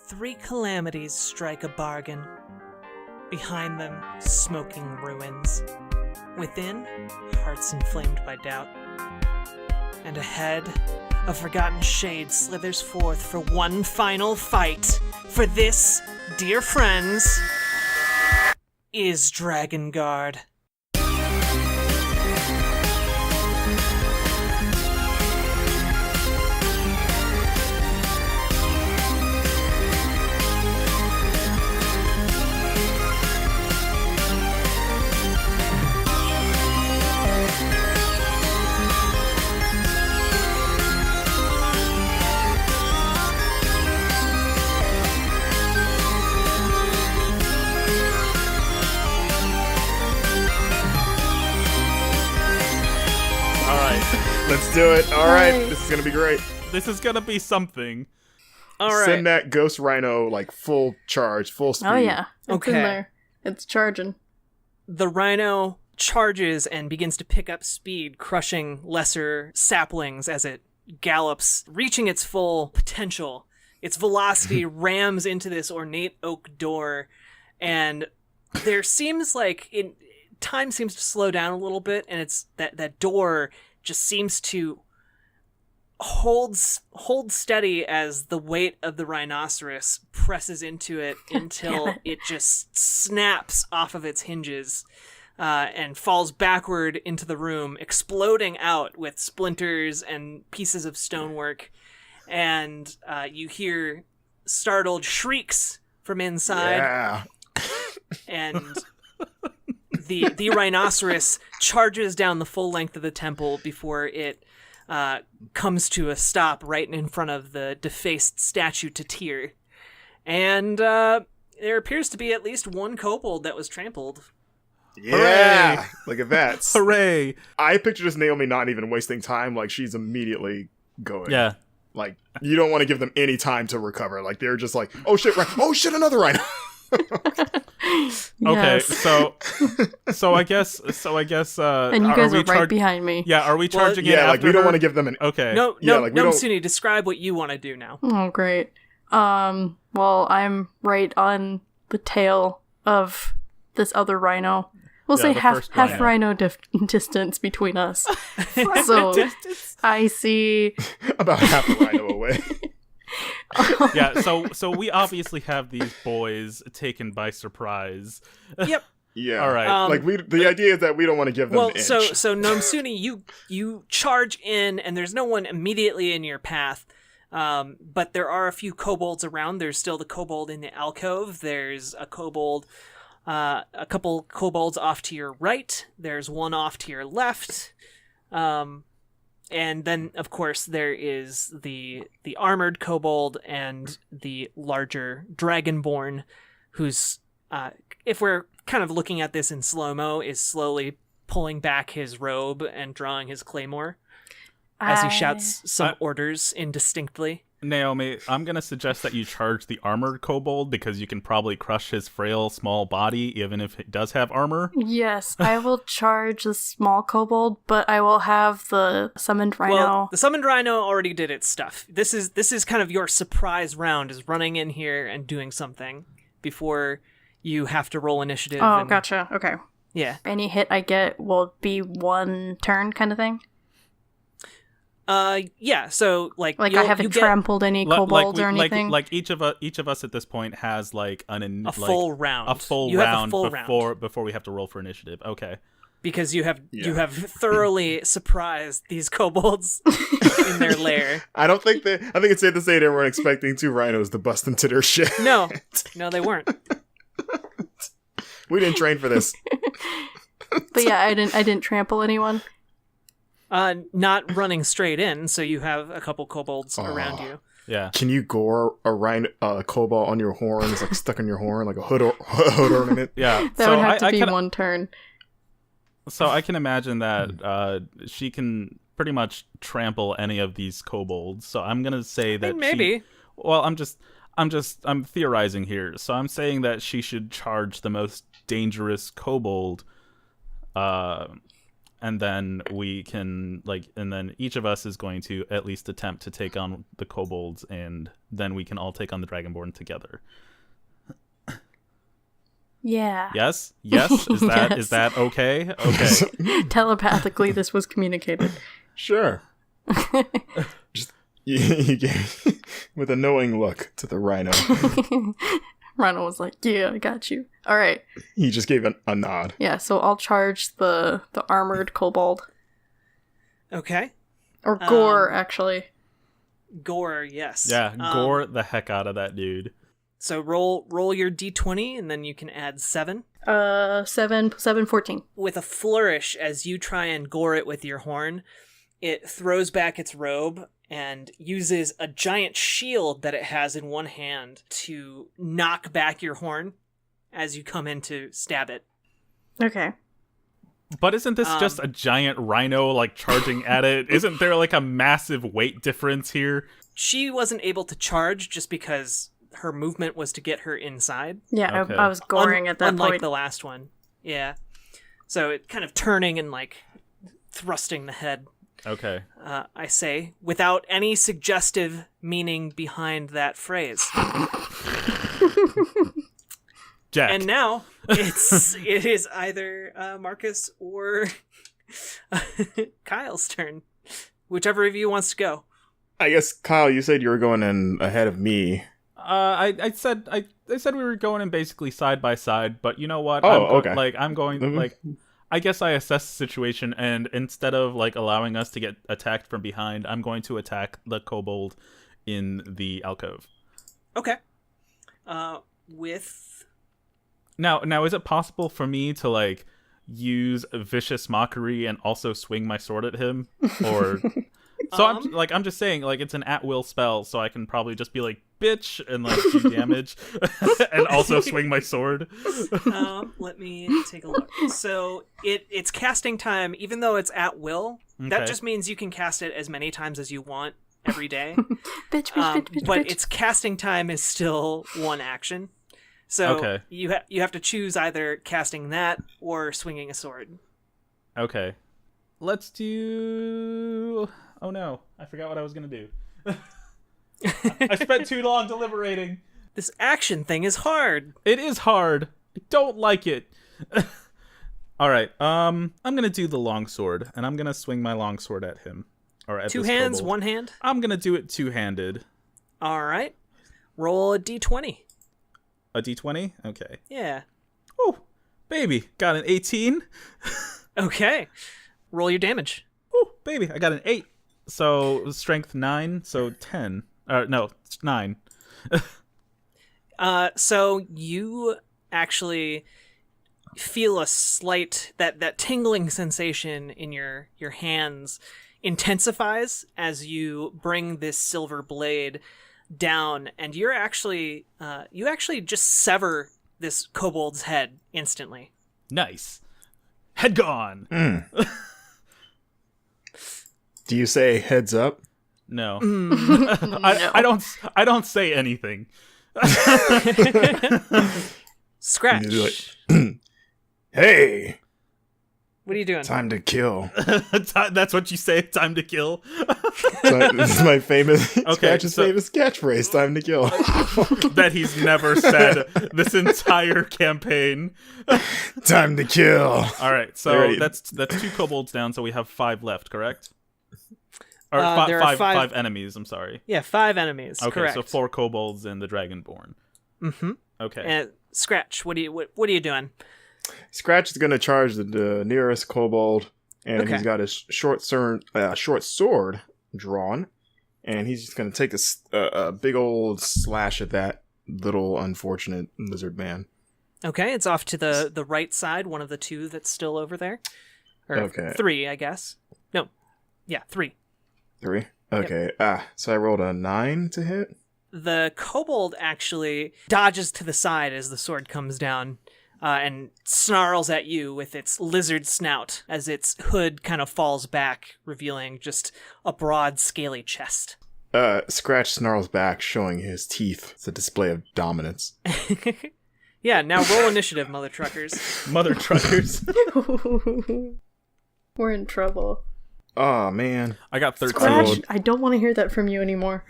Three calamities strike a bargain. Behind them, smoking ruins. Within, hearts inflamed by doubt. And ahead, a forgotten shade slithers forth for one final fight. For this, dear friends, is Dragonguard. Let's do it. All right. This is going to be great. This is going to be something. All right. Send that ghost rhino like full charge, full speed. Oh, yeah. It's Okay. in there. It's charging. The rhino charges and begins to pick up speed, crushing lesser saplings as it gallops, reaching its full potential. Its velocity rams into this ornate oak door, and there seems like time seems to slow down a little bit, and it's that door just seems to hold steady as the weight of the rhinoceros presses into it until it just snaps off of its hinges and falls backward into the room, exploding out with splinters and pieces of stonework. And you hear startled shrieks from inside. Yeah. And the rhinoceros charges down the full length of the temple before it comes to a stop right in front of the defaced statue to Tyr. And there appears to be at least one kobold that was trampled. Yeah. Hooray. Look at that. Hooray. I picture just Naomi not even wasting time. Like, she's immediately going. Yeah. Like, you don't want to give them any time to recover. Like, they're just like, oh shit, another rhino. Okay, Yes. so I guess And you guys are right behind me. Yeah, are we charging in Yeah, like, after we don't her? want to give them an... Okay. No, Yeah, no, like, we no, don't- Suni, describe what you want to do now. Oh, great. Well, I'm right on the tail of this other rhino. We'll Yeah, say the half first rhino distance between us. So I see. About half a rhino away. Yeah, so we obviously have these boys taken by surprise. Yep. Yeah. All right. Like, the idea is that we don't want to give them Well, an inch. so Nomsuni, you charge in, and there's no one immediately in your path. But there are a few kobolds around. There's still the kobold in the alcove. There's a kobold, a couple kobolds off to your right. There's one off to your left. And then, of course, there is the armored kobold and the larger dragonborn, who's, if we're kind of looking at this in slow-mo, is slowly pulling back his robe and drawing his claymore as he shouts some orders indistinctly. Naomi, I'm going to suggest that you charge the armored kobold because you can probably crush his frail, small body even if it does have armor. Yes, I will charge the small kobold, but I will have the summoned rhino. Well, the summoned rhino already did its stuff. This is kind of your surprise round, is running in here and doing something before you have to roll initiative. Oh, and, gotcha. Okay. Yeah. Any hit I get will be one turn kind of thing? Yeah, so like I haven't trampled any kobolds or anything? Like each of us at this point has like a full round. A full you round have a full round before we have to roll for initiative. Okay. because you have thoroughly surprised these kobolds in their lair. I think it's safe to say they weren't expecting two rhinos to bust into their shit. No, they weren't. We didn't train for this. But yeah, I didn't trample anyone. Not running straight in, so you have a couple kobolds around you. Yeah. Can you gore a kobold on your horn? It's like stuck on your horn, like a hood ornament. Yeah. That would have to be one turn. So I can imagine that she can pretty much trample any of these kobolds. So I'm gonna say that maybe. I'm theorizing here. So I'm saying that she should charge the most dangerous kobold and then we can and then each of us is going to at least attempt to take on the kobolds, and then we can all take on the Dragonborn together. Yeah. Yes? Is that Yes. is that okay? Okay. Telepathically, this was communicated. Sure. Just you gave with a knowing look to the rhino. Rhino was like, yeah, I got you. All right. He just gave a nod. Yeah, so I'll charge the armored kobold. Okay. Or gore, actually. Gore, yes. Yeah, gore the heck out of that dude. So roll your d20, and then you can add 7. 7, 14. With a flourish, as you try and gore it with your horn, it throws back its robe and uses a giant shield that it has in one hand to knock back your horn as you come in to stab it. Okay. But isn't this just a giant rhino charging at it? Isn't there a massive weight difference here? She wasn't able to charge just because her movement was to get her inside. Yeah, Okay. I was goring at that unlike point. the last one. Yeah. So it kind of turning and thrusting the head. Okay. I say, without any suggestive meaning behind that phrase. Jack. And now it is either Marcus or Kyle's turn, whichever of you wants to go. I guess Kyle, you said you were going in ahead of me. I said we were going in basically side by side, but you know what? Okay. I'm going I guess I assess the situation, and instead of allowing us to get attacked from behind, I'm going to attack the kobold in the alcove. Okay. With Now is it possible for me to use vicious mockery and also swing my sword at him, or so I'm just saying it's an at-will spell, so I can probably just be bitch and do damage and also swing my sword. let me take a look. So it's casting time, even though it's at will. That Okay. just means you can cast it as many times as you want every day. Bitch, But bitch. its casting time is still one action. So Okay. you have to choose either casting that or swinging a sword. Okay. Let's do... Oh no, I forgot what I was going to do. I spent too long deliberating. This action thing is hard. It is hard. I don't like it. All right. I'm going to do the longsword, and I'm going to swing my longsword at him. Or at Two this hands, kobold. one hand. I'm going to do it two-handed. All right. Roll a d20. A d20? Okay. Yeah. Oh, baby. Got an 18. Okay. Roll your damage. Oh, baby. I got an 8. So strength 9, so 10. No, 9. So you actually feel a slight that tingling sensation in your hands intensifies as you bring this silver blade down, and you actually just sever this kobold's head instantly. Nice. Head gone. Do you say heads up? No. No. I don't say anything. Scratch. You do Hey, What are you doing? time to kill. That's what you say. Time to kill. This is my famous Scratch's so- famous catchphrase. Time to kill. That he's never said this entire campaign. Time to kill. All right, so Alrighty. that's 2 kobolds down, so we have 5 left, correct? Or There are five enemies. I'm sorry. Yeah, 5 enemies. Okay, correct. so 4 kobolds and the Dragonborn. Mm-hmm. Okay. And Scratch, what are you doing? Scratch is going to charge the nearest kobold, and Okay. he's got his short sword drawn, and he's just going to take a big old slash at that little unfortunate lizard man. Okay, it's off to the right side, one of the 2 that's still over there. Or Okay. 3, I guess. No. Yeah, 3. 3? Okay. So I rolled a 9 to hit. The kobold actually dodges to the side as the sword comes down and snarls at you with its lizard snout as its hood kind of falls back, revealing just a broad, scaly chest. Scratch snarls back, showing his teeth. It's a display of dominance. Yeah, now roll initiative, mother truckers. Mother truckers. We're in trouble. Oh, man. I got 13. Scratch, I don't want to hear that from you anymore.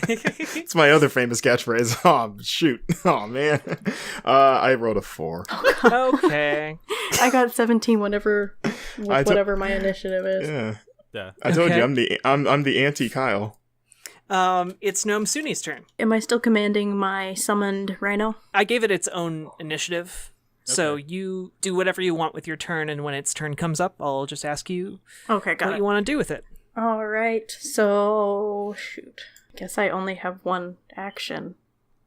It's my other famous catchphrase. Oh, shoot. Oh, man. I wrote a 4. Okay. I got 17 whatever my initiative is. Yeah. Yeah. I told Okay. you, I'm the anti-Kyle. It's Gnome Suni's turn. Am I still commanding my summoned rhino? I gave it its own initiative. So you do whatever you want with your turn, and when its turn comes up, I'll just ask you Okay, got what it. you want to do with it. All right, so shoot. Guess I only have one action.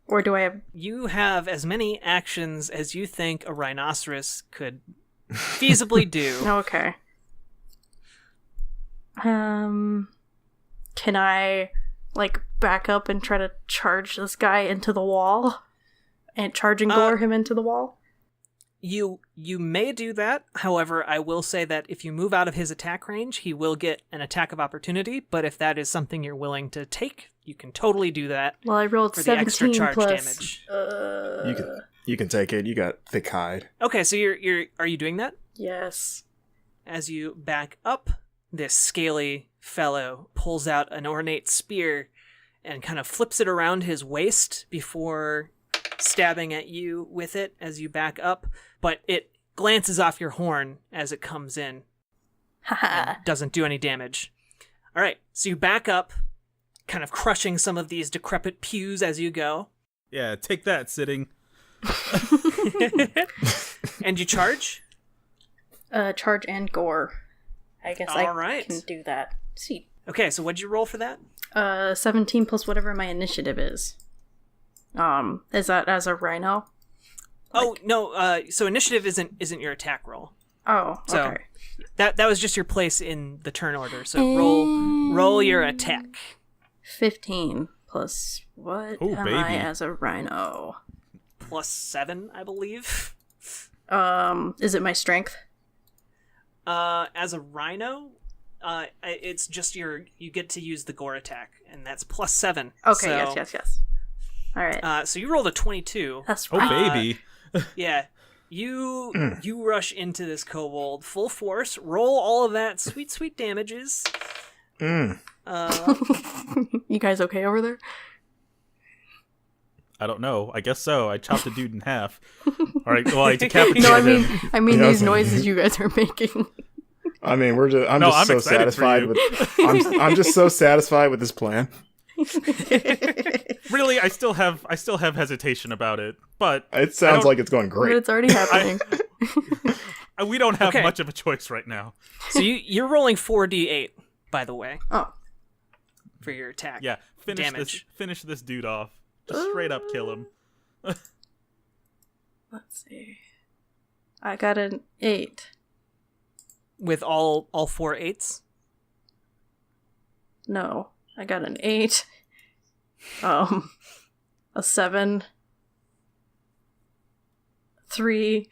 Or do I have... You have as many actions as you think a rhinoceros could feasibly do. Okay. Can I, back up and try to charge this guy into the wall? And charge and gore him into the wall? You may do that. However, I will say that if you move out of his attack range, he will get an attack of opportunity. But if that is something you're willing to take, you can totally do that. Well, I rolled for the extra 17 charge plus... damage. You can take it. You got thick hide. Okay, so are you doing that? Yes. As you back up, this scaly fellow pulls out an ornate spear and kind of flips it around his waist before stabbing at you with it as you back up, but it glances off your horn as it comes in and doesn't do any damage. All right, so you back up, kind of crushing some of these decrepit pews as you go. Yeah, take that, sitting. And you charge? Charge and gore. I guess All right. can do that. See. Okay, so what'd you roll for that? 17 plus whatever my initiative is. Is that as a rhino? Oh, no, so initiative isn't your attack roll. Oh, So okay. that was just your place in the turn order. So roll your attack. 15 plus what Ooh, am baby. I as a rhino? +7, I believe. Is it my strength? As a rhino, it's just you get to use the gore attack, and that's +7. Okay, So, yes. All right. So you rolled a 22. That's Oh, right. baby. Yeah. You rush into this kobold full force, roll all of that sweet damages. Mm. You guys okay over there? I don't know. I guess so. I chopped a dude in half. All right. Well, I decapitated No, him. I mean Yeah, these okay. noises you guys are making. I mean, I'm No, just I'm so excited for satisfied you. with. I'm just so satisfied with this plan. Really, I still have hesitation about it, but It sounds like it's going But great. it's already happening. we don't have Okay. much of a choice right now. So you're rolling 4d8, by the way, Oh. for your attack. Yeah, Damage. finish this dude off. Just straight up kill him. Let's see. I got an 8. With all 4 8s? No, I got an 8. A 7. 3.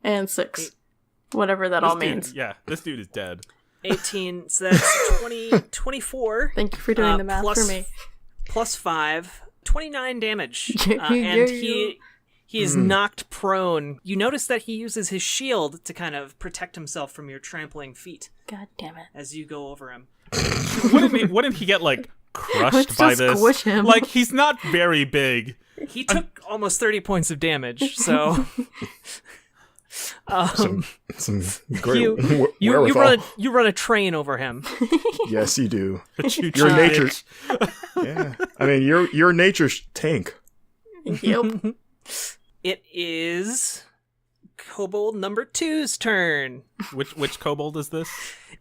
And 6. Whatever that all This dude- means. Yeah, this dude is dead. 18, so that's 24. Thank you for doing the math plus- for me. +5, 29 damage. Yeah, And yeah. he is knocked prone. You notice that he uses his shield to kind of protect himself from your trampling feet God damn it. as you go over him. Wouldn't he get crushed Let's by just this? squish him. He's not very big. He took almost 30 points of damage, so Some great you wherewithal. run a train over him. Yes, you do. Choo-choo Your nature. bitch. Yeah. I mean, your nature's tank. Yep. It is Kobold number 2's turn. Which kobold is this?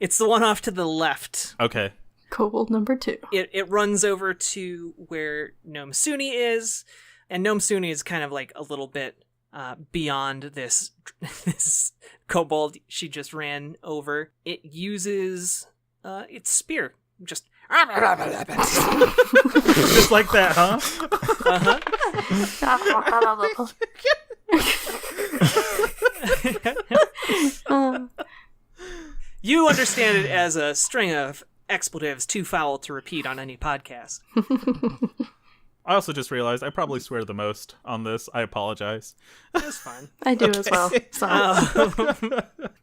It's the one off to the left. Okay. Kobold number 2. It runs over to where Gnome Suni is, and Gnome Suni is kind of a little bit beyond this kobold she just ran over. It uses its spear. Just Just like that, huh? You understand it as a string of expletives too foul to repeat on any podcast. I also just realized I probably swear the most on this. I apologize. That's fine. I do as well. So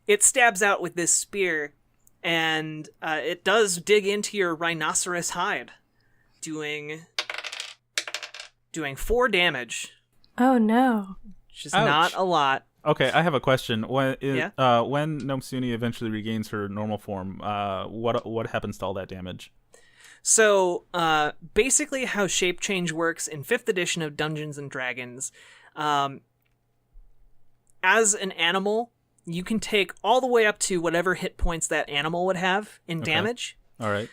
it stabs out with this spear, and it does dig into your rhinoceros hide, doing 4 damage, Oh no. which is Ouch. not a lot. Okay, I have a question. When Yeah? when Nomsuni eventually regains her normal form, what happens to all that damage? So, basically how shape change works in 5th edition of Dungeons and Dragons, as an animal, you can take all the way up to whatever hit points that animal would have in damage. All right.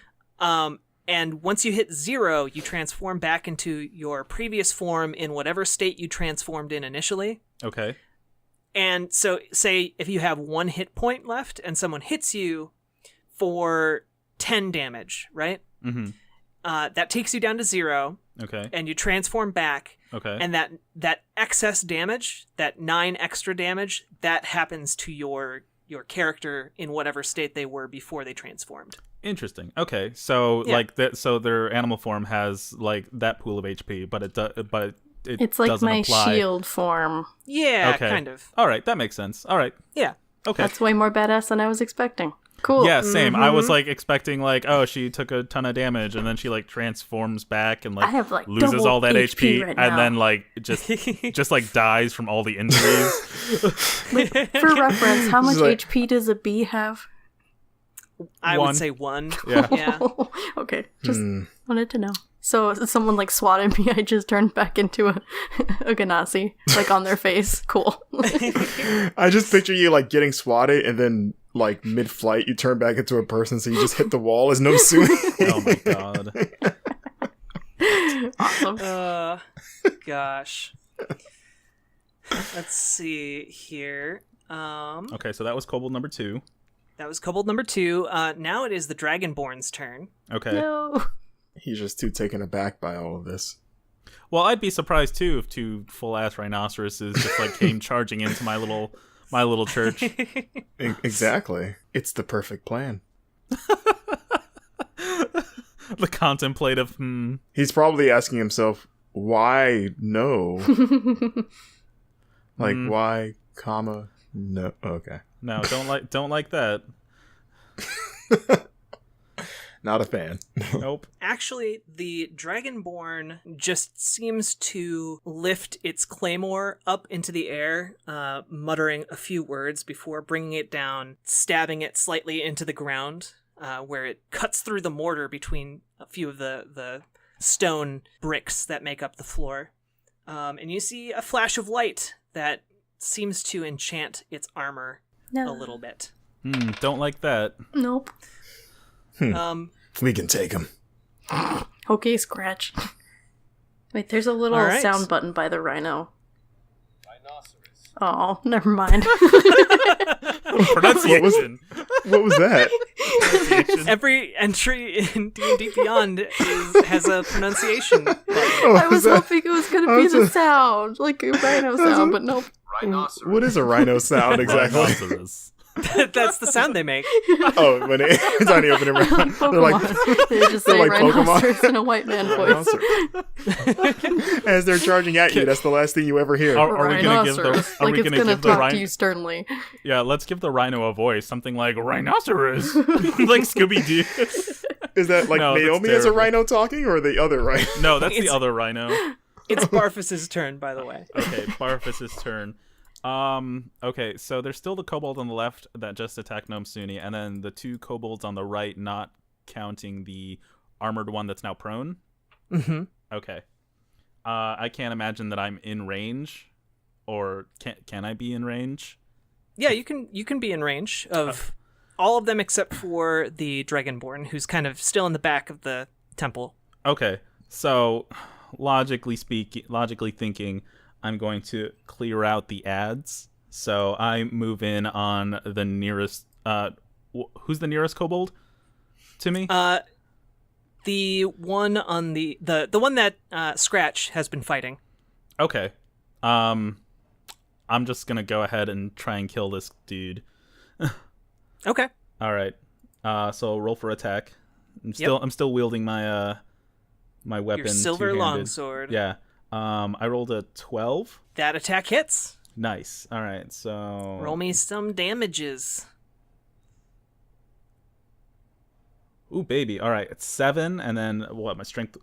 And once you hit 0, you transform back into your previous form in whatever state you transformed in initially. Okay. And so, say if you have 1 hit point left and someone hits you for 10 damage, right? Mm-hmm. That takes you down to 0, Okay. and you transform back. Okay. And that excess damage, that 9 extra damage, that happens to your character in whatever state they were before they transformed. Interesting. Okay. So Yeah. like that. So their animal form has like that pool of HP, but it It's like doesn't my apply. shield form. Yeah, Okay. kind of. All right, that makes sense. All right. Yeah. Okay. That's way more badass than I was expecting. Cool. Yeah, same. I was like expecting like, oh, she took a ton of damage and then she like transforms back and like, I have, like, loses double all that HP, right and now. then like just like dies from all the injuries. For reference, how much like- HP does a bee have? I 1. would say 1. Yeah. Yeah. Okay, just wanted to know. So if someone like swatted me, I just turned back into a ganassi, like on their face. Cool. I just picture you like getting swatted and then like mid-flight you turn back into a person, so you just hit the wall as no soon. Oh my god. Awesome. Gosh. Let's see here. Okay, so that was kobold number 2. That was kobold number 2. Now it is the Dragonborn's turn. Okay. No. He's just too taken aback by all of this. Well, I'd be surprised too if 2 full-ass rhinoceroses just like came charging into my little church. Exactly. It's the perfect plan. The contemplative. He's probably asking himself, why no? Like, why, comma, no? Okay. No, don't like that. Not a fan. Nope. Actually, the Dragonborn just seems to lift its claymore up into the air, muttering a few words before bringing it down, stabbing it slightly into the ground, where it cuts through the mortar between a few of the stone bricks that make up the floor. And you see a flash of light that seems to enchant its armor No. a little bit. Don't like that. Nope. We can take him. Okay, scratch. Wait, there's a little All right. sound button by the rhino. Oh, never mind. Pronunciation. What was that? Every entry in D&D Beyond has a pronunciation button. I was hoping it was going to be the sound, like a rhino sound, but nope. What is a rhino sound exactly? Rhinoceros. That's the sound they make. Oh, when it's on the opening round. They're like, Pokemon. They just they're say like Pokemon. rhinoceros in a white man voice. as they're charging at you, that's the last thing you ever hear. Are we gonna give the? Rhinoceros. Are Like we it's gonna gonna give the talk to rhino? you sternly. Yeah, let's give the rhino a voice. Something like rhinoceros, like Scooby Doo. Is that like No, that's Naomi as a terrible. rhino talking, or the other rhino? No, that's the It's- other rhino. It's Barfus's turn, by the way. Okay, Barfus's turn. Okay, so there's still the kobold on the left that just attacked Nomsuni, and then the 2 kobolds on the right, not counting the armored one that's now prone. Mm-hmm. Okay. I can't imagine that I'm in range, or can I be in range? Yeah, you can be in range of all of them except for the Dragonborn, who's kind of still in the back of the temple. Okay, so logically thinking, I'm going to clear out the ads. So I move in on the nearest. Who's the nearest kobold to me? The one on the one that Scratch has been fighting. Okay. I'm just gonna go ahead and try and kill this dude. Okay. All right. So roll for attack. I'm still wielding my my weapon. Your silver two-handed. longsword. Yeah. I rolled a 12. That attack hits. Nice. All right, so Roll me some damages. Ooh, baby. All right, it's 7, and then what? My strength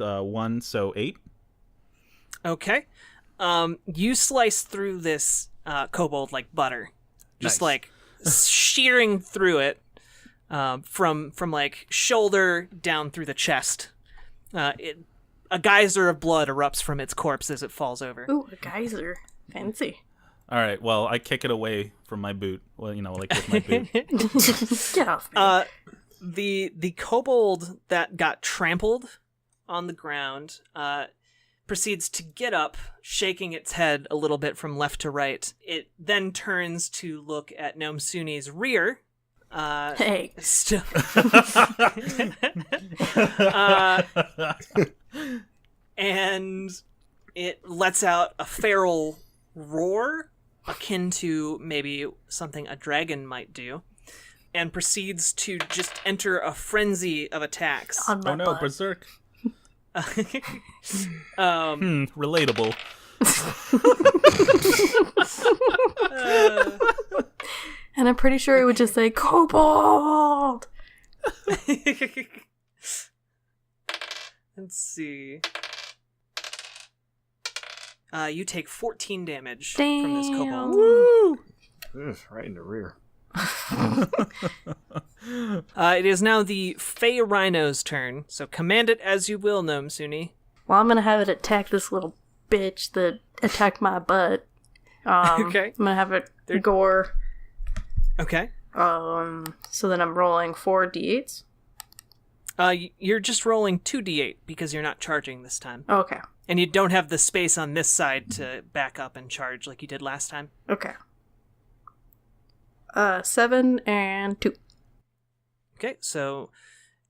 1, so 8. Okay. You slice through this kobold like butter, just Nice. like shearing through it from like shoulder down through the chest. A geyser of blood erupts from its corpse as it falls over. Ooh, a geyser. Fancy. All right, well, I kick it away from my boot. Well, like with my boot. Get off me. The kobold that got trampled on the ground proceeds to get up, shaking its head a little bit from left to right. It then turns to look at Gnome Suni's rear. Hey. And it lets out a feral roar akin to maybe something a dragon might do, and proceeds to just enter a frenzy of attacks. On my Oh no, butt. berserk. Um, Relatable. And I'm pretty sure it would just say, Kobold! Let's see. You take 14 damage Damn. from this kobold. Woo! Ugh, right in the rear. It is now the Fey Rhino's turn, so command it as you will, Gnome Suni. Well, I'm gonna have it attack this little bitch that attacked my butt. Okay. I'm gonna have it gore. Okay. So then I'm rolling 4 d8s. You're just rolling 2d8 because you're not charging this time. Okay. And you don't have the space on this side to back up and charge like you did last time. Okay. 7 and 2. Okay, so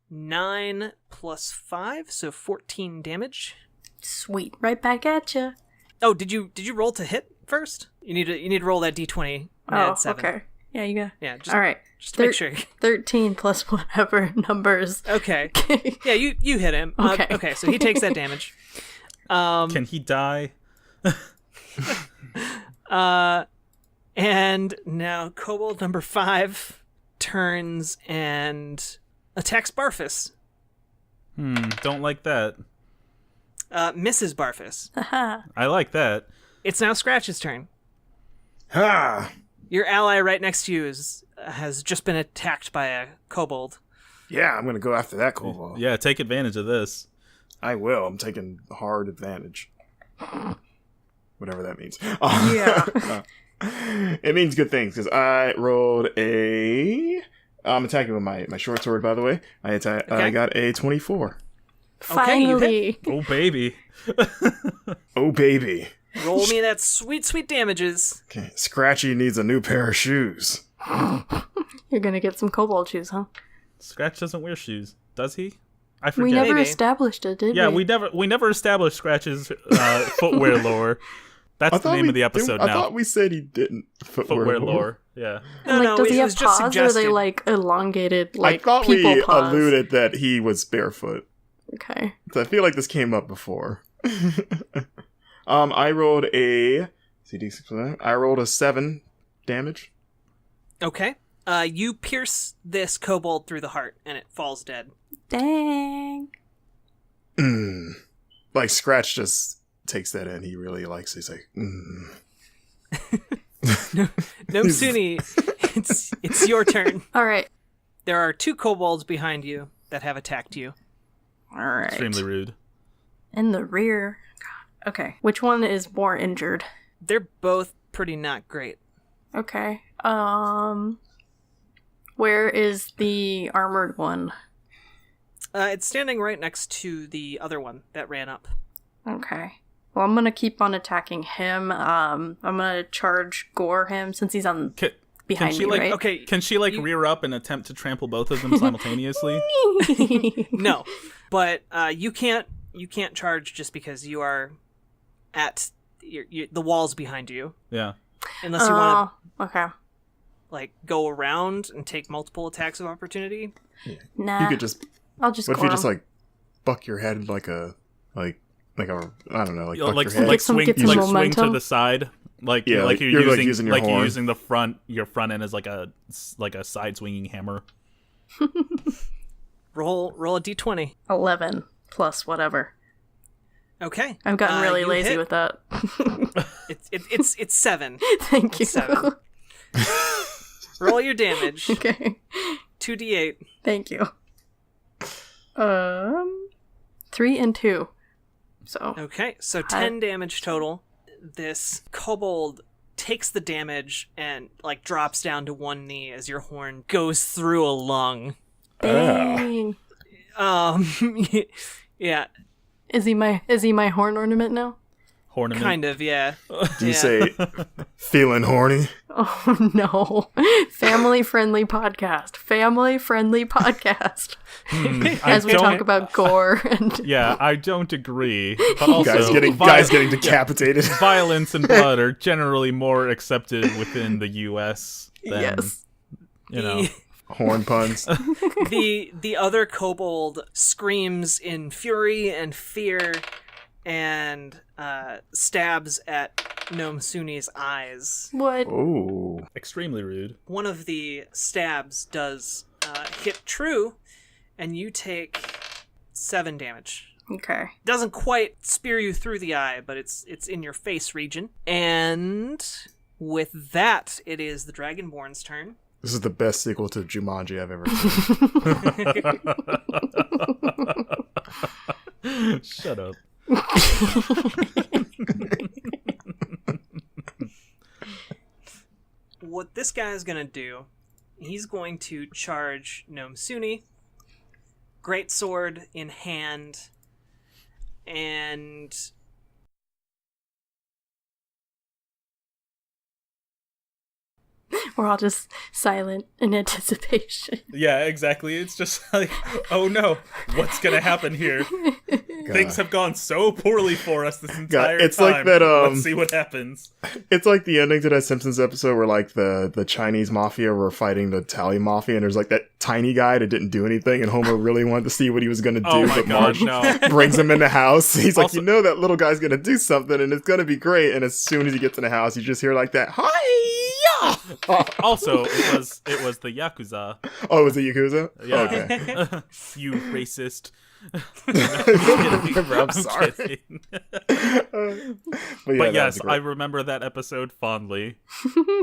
9 plus 5, so 14 damage. Sweet. Right back at ya. Oh, did you roll to hit first? You need to roll that d20. Oh, Add 7. okay. Yeah, you got. Yeah, just, All right. just to make sure. 13 plus whatever numbers. Okay. Yeah, you hit him. Okay. Okay, so he takes that damage. Can he die? And now kobold number 5 turns and attacks Barfus. Don't like that. Misses Barfus. Haha. I like that. It's now Scratch's turn. Ha! Your ally right next to you has just been attacked by a kobold. Yeah, I'm gonna go after that kobold. Yeah, take advantage of this. I will. I'm taking hard advantage. Whatever that means. Yeah. It means good things, because I rolled I'm attacking with my short sword, by the way. I got a 24. Okay, you Finally. Oh, baby. Oh, baby. Roll me that sweet, sweet damages. Okay. Scratchy needs a new pair of shoes. You're gonna get some kobold shoes, huh? Scratch doesn't wear shoes, does he? I forget. We never Maybe. established it, did Yeah, we? we never established Scratch's footwear lore. That's the name of the episode I now. thought we said he didn't. Footwear lore. Yeah. No, Does it he have was just paws, or are suggested. they like elongated, I like thought people we paws? alluded that he was barefoot. Okay. So I feel like this came up before. I rolled a I rolled a 7 damage. Okay. You pierce this kobold through the heart, and it falls dead. Dang. Like Scratch just takes that in. He really likes it. He's like, No, Suni, it's your turn. All right. There are 2 kobolds behind you that have attacked you. All right. Extremely rude. In the rear. God. Okay. Which one is more injured? They're both pretty not great. Okay. Where is the armored one? It's standing right next to the other one that ran up. Okay. Well, I'm gonna keep on attacking him. I'm gonna charge gore him since he's on behind me, right? Okay, Can she rear up and attempt to trample both of them simultaneously? no, but you can't charge just because you are at the walls behind you. Yeah. Unless you want to, okay. Go around and take multiple attacks of opportunity. Nah. you could just. I'll just. What if gore you just him. buck your head like a I don't know, Like buck your head. swing get some swing to momentum. the side Like Yeah, like like you're you're, using your you're horn. using your front end as like a side swinging hammer. Roll a d20. 11 plus whatever. Okay. I've gotten really you lazy hit. with that. It's 7. Thank you. 7. Roll your damage. Okay. 2d8. Thank you. 3 and 2. So Okay, so 10 damage total. This kobold takes the damage and like drops down to one knee as your horn goes through a lung. dang. Yeah, Is he my horn ornament now? Hornament. kind of, yeah. Do you say feeling horny? Oh no. Family friendly podcast. As we talk about gore and Yeah, I don't agree. But also, Guys getting decapitated. violence and blood are generally more accepted within the U.S. than yes. you know. Horn puns. The other kobold screams in fury and fear and stabs at Gnome Suni's eyes. What? Ooh. Extremely rude. One of the stabs does hit true, and you take 7 damage. Okay. Doesn't quite spear you through the eye, but it's in your face region. And with that, it is the Dragonborn's turn. This is the best sequel to Jumanji I've ever seen. Shut up. What this guy is going to do, he's going to charge Gnome Suni, great sword in hand, and We're all just silent in anticipation. Yeah, exactly. It's just like, oh no, what's gonna happen here? Things have gone so poorly for us this entire it's time. like that, Let's see what happens. It's like the ending to that Simpsons episode where like the Chinese mafia were fighting the Italian mafia, and there's like that tiny guy that didn't do anything, and Homer really wanted to see what he was gonna do, Oh my but god, Marge no. brings him in the house. He's like, Also- you know that little guy's gonna do something, and it's gonna be great. And as soon as he gets in the house, you just hear like that, hi. Also, it was the Yakuza. Oh, it was the Yakuza? Yeah. Okay. You racist. I'm sorry. kidding. But, yeah, But that yes, was great. I remember that episode fondly.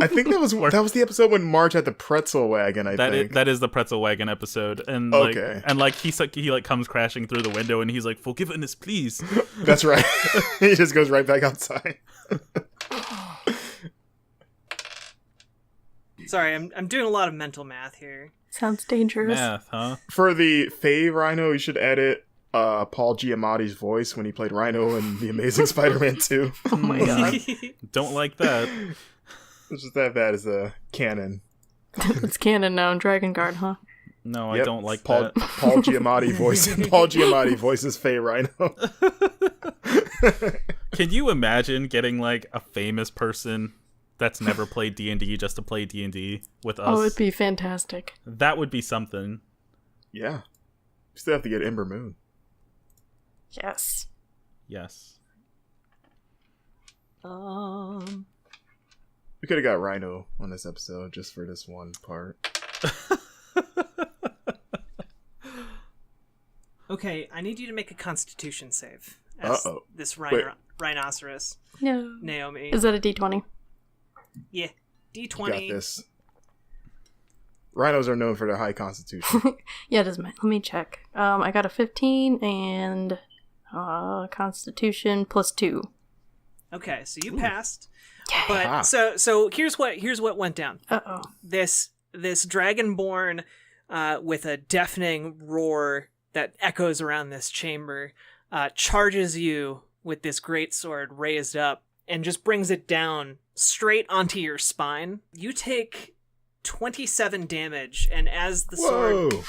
I think that was the episode when Marge had the pretzel wagon. I think That is the pretzel wagon episode, and Okay. he comes crashing through the window, and he's like, "Forgiveness, please." that's right. He just goes right back outside. sorry, I'm doing a lot of mental math here. Sounds dangerous. Math, huh? For the Fae Rhino, you should edit Paul Giamatti's voice when he played Rhino in The Amazing Spider-Man 2. Oh my god. Don't like that. Let's just have that as a canon. It's canon now in Dragonguard, huh? No, Yep. I don't like Paul that. Paul Giamatti voices Fae Rhino. Can you imagine getting like a famous person that's never played D&D just to play D&D with us? Oh, it'd be fantastic. That would be something. Yeah. You still have to get Ember Moon. Yes. Yes. We could have got Rhino on this episode just for this one part. Okay, I need you to make a Constitution save. As Uh-oh. this Wait. rhinoceros, No. Naomi. Is that a D20? Yeah, You got D20. this. Rhinos are known for their high constitution. Yeah, it doesn't matter. Let me check. I got a 15 and Constitution plus 2. Okay, so you passed. Ah. But so here's what went down. Uh-oh. This dragonborn with a deafening roar that echoes around this chamber charges you with this great sword raised up and just brings it down straight onto your spine. You take 27 damage, and as the sword Whoa!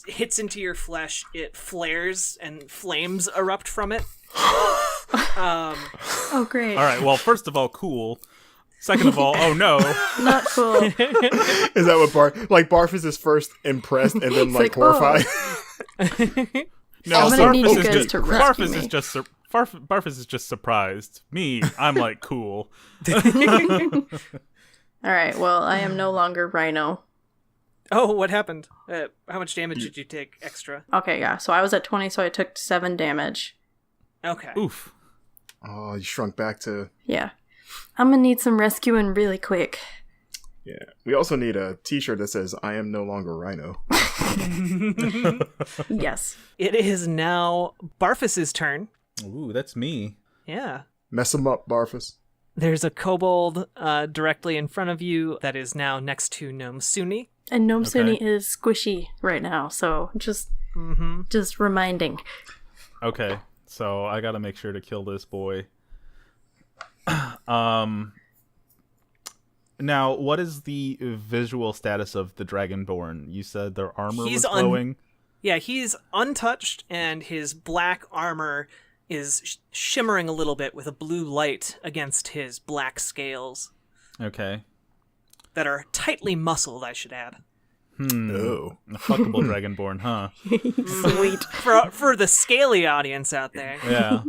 hits into your flesh, it flares and flames erupt from it. Oh, great. All right. Well, first of all, cool. Second of all, oh no. Not cool. Is that what Barf is his first impressed and then It's like, horrified? No, I'm gonna need you Barfus guys to rescue Barfus me. is just Barfus is just surprised. Me, I'm like, cool. All right, well, I am no longer Rhino. Oh, what happened? How much damage did you take extra? Okay, yeah, so I was at 20, so I took 7 damage. Okay. Oof. Oh, you shrunk back to... Yeah. I'm gonna need some rescuing really quick. Yeah. We also need a t-shirt that says, I am no longer Rhino. Yes. It is now Barfus's turn. Ooh, that's me. Yeah. Mess him up, Barfus. There's a kobold directly in front of you that is now next to Gnome Suni. And Gnome Suni Okay. is squishy right now, so just reminding. Okay, so I gotta make sure to kill this boy. Now, what is the visual status of the Dragonborn? You said their armor was glowing? Yeah, he's untouched, and his black armor is shimmering a little bit with a blue light against his black scales Okay. that are tightly muscled, I should add. Oh. A fuckable Dragonborn, huh? Sweet. For the scaly audience out there. Yeah.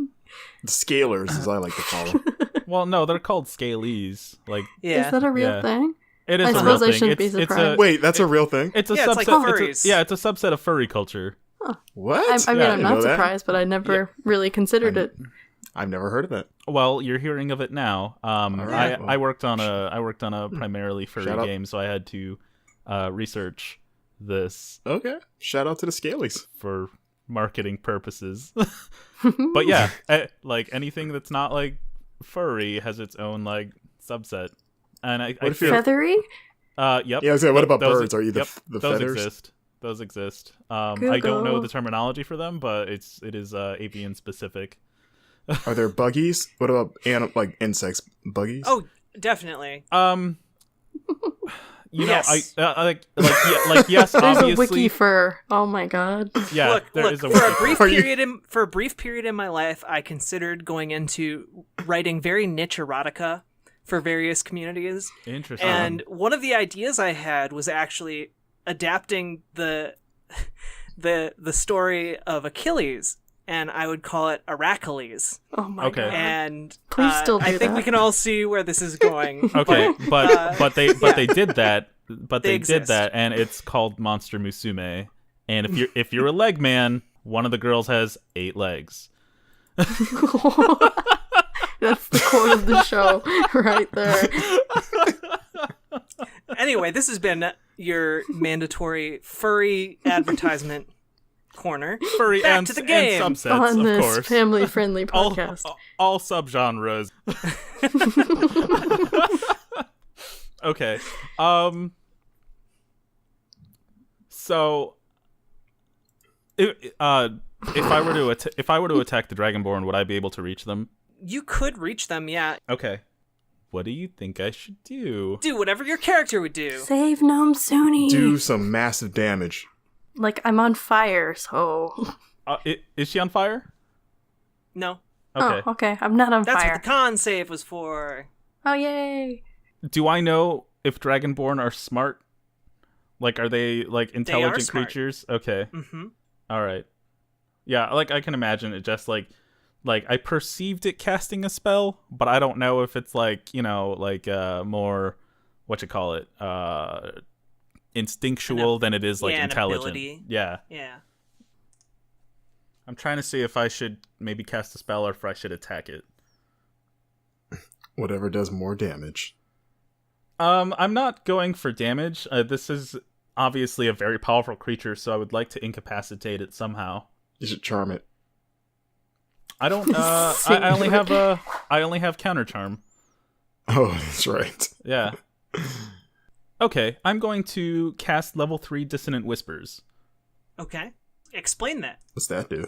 The scalers, as I like to call them. Well, no, they're called scalies. Like, Yeah. Is that a real Yeah. thing? it is I a real suppose I thing. shouldn't be It's a, surprised. Wait, that's a real thing? it's a Yeah, subset. it's like furries. Yeah, it's a subset of furry culture. What? I mean, Yeah, I'm didn't not know that. surprised, but I never really considered it. I've never heard of that. Well, you're hearing of it now. right, I worked on a primarily Shout furry out. game, so I had to research this Okay. Shout out to the scalies. for marketing purposes. But yeah, like anything that's not like furry has its own like subset. And I What if you're- Feathery? yep. Yeah, I was saying, what about Those- birds? Are you the, yep, the those feathers? exist. Those exist. I don't know Google. the terminology for them, but it is avian specific. Are there buggies? What about like insects? Buggies? Oh, definitely. You Yes. know, like yes, There's obviously. a wiki fur. Oh my god. Yeah, Look, there look. is a For a wiki. brief Are you- period in my life, I considered going into writing very niche erotica for various communities. Interesting. And one of the ideas I had was actually adapting the story of Achilles, and I would call it Arachilles. Oh my Okay. god. And Please still I do think that. we can all see where this is going. Okay, but they did that. But They they did exist. that, and it's called Monster Musume. And if you're a leg man, one of the girls has 8 legs. That's the quote of the show right there. Anyway, this has been your mandatory furry advertisement corner. Furry Back and, to the game. and subsets, On of this course. family-friendly all, podcast. all subgenres. Okay. So, if I were to attack the Dragonborn, would I be able to reach them? You could reach them, yeah. Okay. What do you think I should do? Do whatever your character would do. Save Gnome Suni. Do some massive damage. Like, I'm on fire, so... Is she on fire? No. Okay. Oh, okay. I'm not on That's fire. what the con save was for. Oh, yay. Do I know if Dragonborn are smart? Like, are they like intelligent smart. creatures? Okay. Mm-hmm. All right. Yeah, like I can imagine it just like I perceived it casting a spell, but I don't know if it's like, you know, like more instinctual than it is like an intelligent. ability. Yeah. Yeah. I'm trying to see if I should maybe cast a spell or if I should attack it. Whatever does more damage. I'm not going for damage. This is obviously a very powerful creature, so I would like to incapacitate it somehow. You should charm it. I don't. I only have counter charm. Oh, that's right. Yeah. Okay, I'm going to cast level 3 Dissonant Whispers. Okay. Explain that. What's that do?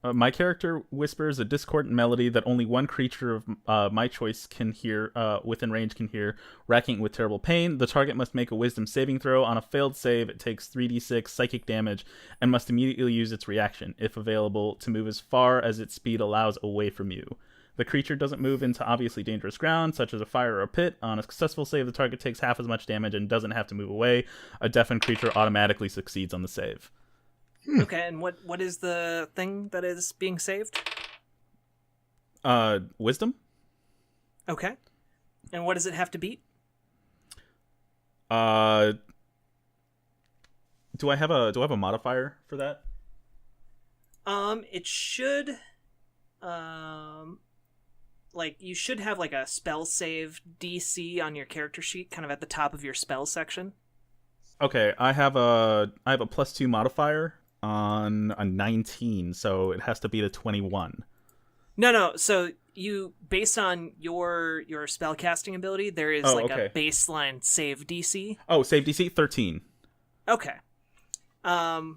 My character whispers a discordant melody that only one creature of my choice can hear, within range can hear, racking it with terrible pain. The target must make a wisdom saving throw. On a failed save, it takes 3d6 psychic damage and must immediately use its reaction, if available, to move as far as its speed allows away from you. The creature doesn't move into obviously dangerous ground, such as a fire or a pit. On a successful save, the target takes half as much damage and doesn't have to move away. A deafened creature automatically succeeds on the save. Okay, and what is the thing that is being saved? Wisdom. Okay. And what does it have to beat? Do I have a modifier for that? It should, you should have like a spell save DC on your character sheet, kind of at the top of your spell section. Okay, I have a +2 modifier on a 19, so it has to be the 21. No. So you, based on your spell casting ability, there is a baseline save DC. Oh, save DC 13. Okay. Well,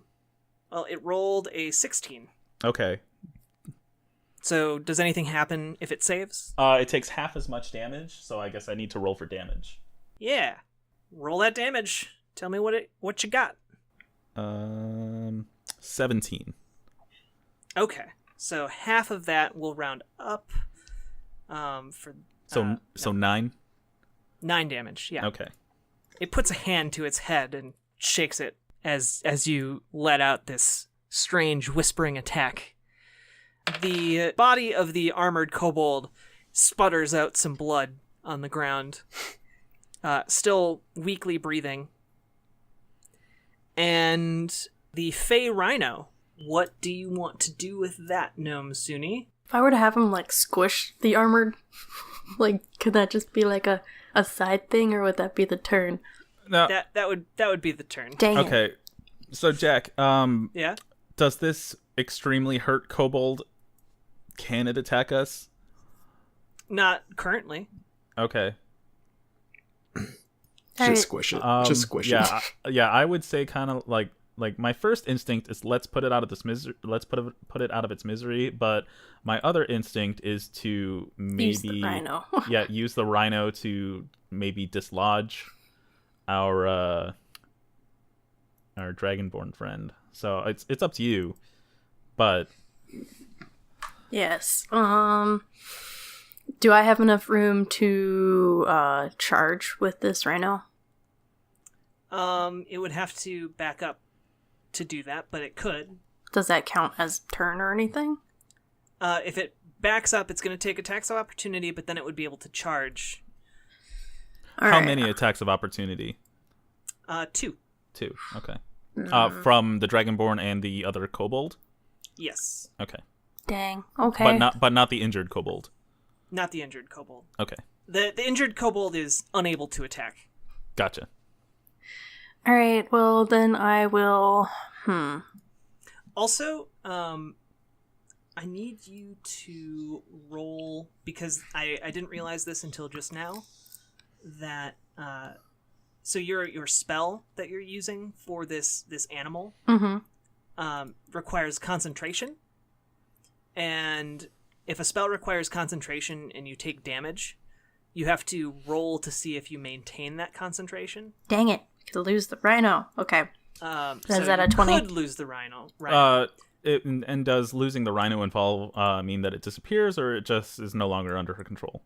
it rolled a 16. Okay. So does anything happen if it saves? It takes half as much damage, so I guess I need to roll for damage. Yeah. Roll that damage. Tell me what you got. 17. Okay. So half of that will round up. So 9. 9 damage. Yeah. Okay. It puts a hand to its head and shakes it as you let out this strange whispering attack. The body of the armored kobold sputters out some blood on the ground, still weakly breathing. And the Fey Rhino, what do you want to do with that, Gnome Suni? If I were to have him, squish the armored, could that just be a side thing, or would that be the turn? No. That would be the turn. Dang it. Okay. So, Jack, yeah? Does this extremely hurt kobold, can it attack us? Not currently. Okay. Just squish it. Just squish it. Yeah, I would say kind of like my first instinct is let's put it out of this misery. Let's put it out of its misery. But my other instinct is to maybe use the rhino. use the rhino to maybe dislodge our dragonborn friend. So it's up to you. But yes. Do I have enough room to charge with this rhino? It would have to back up to do that, but it could. Does that count as turn or anything? If it backs up, it's going to take attacks of opportunity, but then it would be able to charge. How many attacks of opportunity? 2. 2. Okay. From the dragonborn and the other kobold? Yes. Okay. Dang. Okay. But not the injured kobold. Not the injured kobold. Okay. The injured kobold is unable to attack. Gotcha. All right. Well, then I will. Also, I need you to roll, because I didn't realize this until just now, that so your spell that you're using for this animal requires concentration, and if a spell requires concentration and you take damage, you have to roll to see if you maintain that concentration. Dang it. Could lose the rhino. Okay. So is that a 20? You could lose the rhino. Right. And does losing the rhino involve mean that it disappears, or it just is no longer under her control?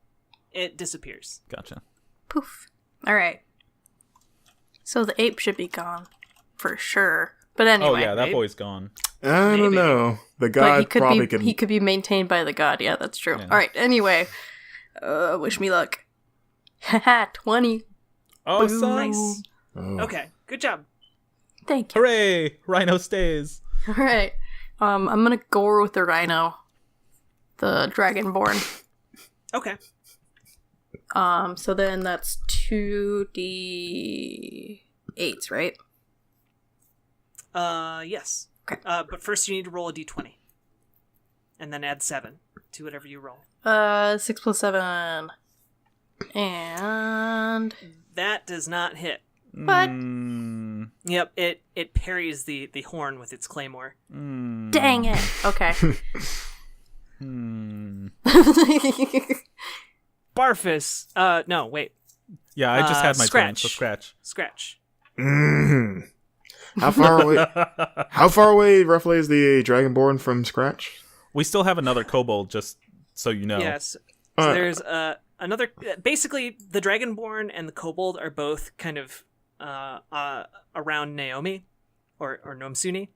It disappears. Gotcha. Poof. All right. So the ape should be gone for sure. But anyway. Oh yeah, that boy's gone. I don't know. The god he could be maintained by the god. Yeah, that's true. Yeah. All right. Anyway, wish me luck. Haha, 20. Oh, Boom. Nice. Oh. Okay, good job. Thank you. Hooray! Rhino stays. All right. I'm gonna gore with the rhino, the dragonborn. Okay. So then that's 2d8s, right? Yes. Okay. But first you need to roll a d20. And then add 7 to whatever you roll. 6 plus 7. And... That does not hit. What? Yep, it parries the horn with its claymore. Dang it. Okay. Barfus. No, wait. Yeah, I just had my turn, Scratch. so scratch. Scratch. How far away? How far away roughly is the dragonborn from Scratch? We still have another kobold, just so you know. Yes. So there's another. Basically, the dragonborn and the kobold are both kind of around Naomi, or Gnome Suni.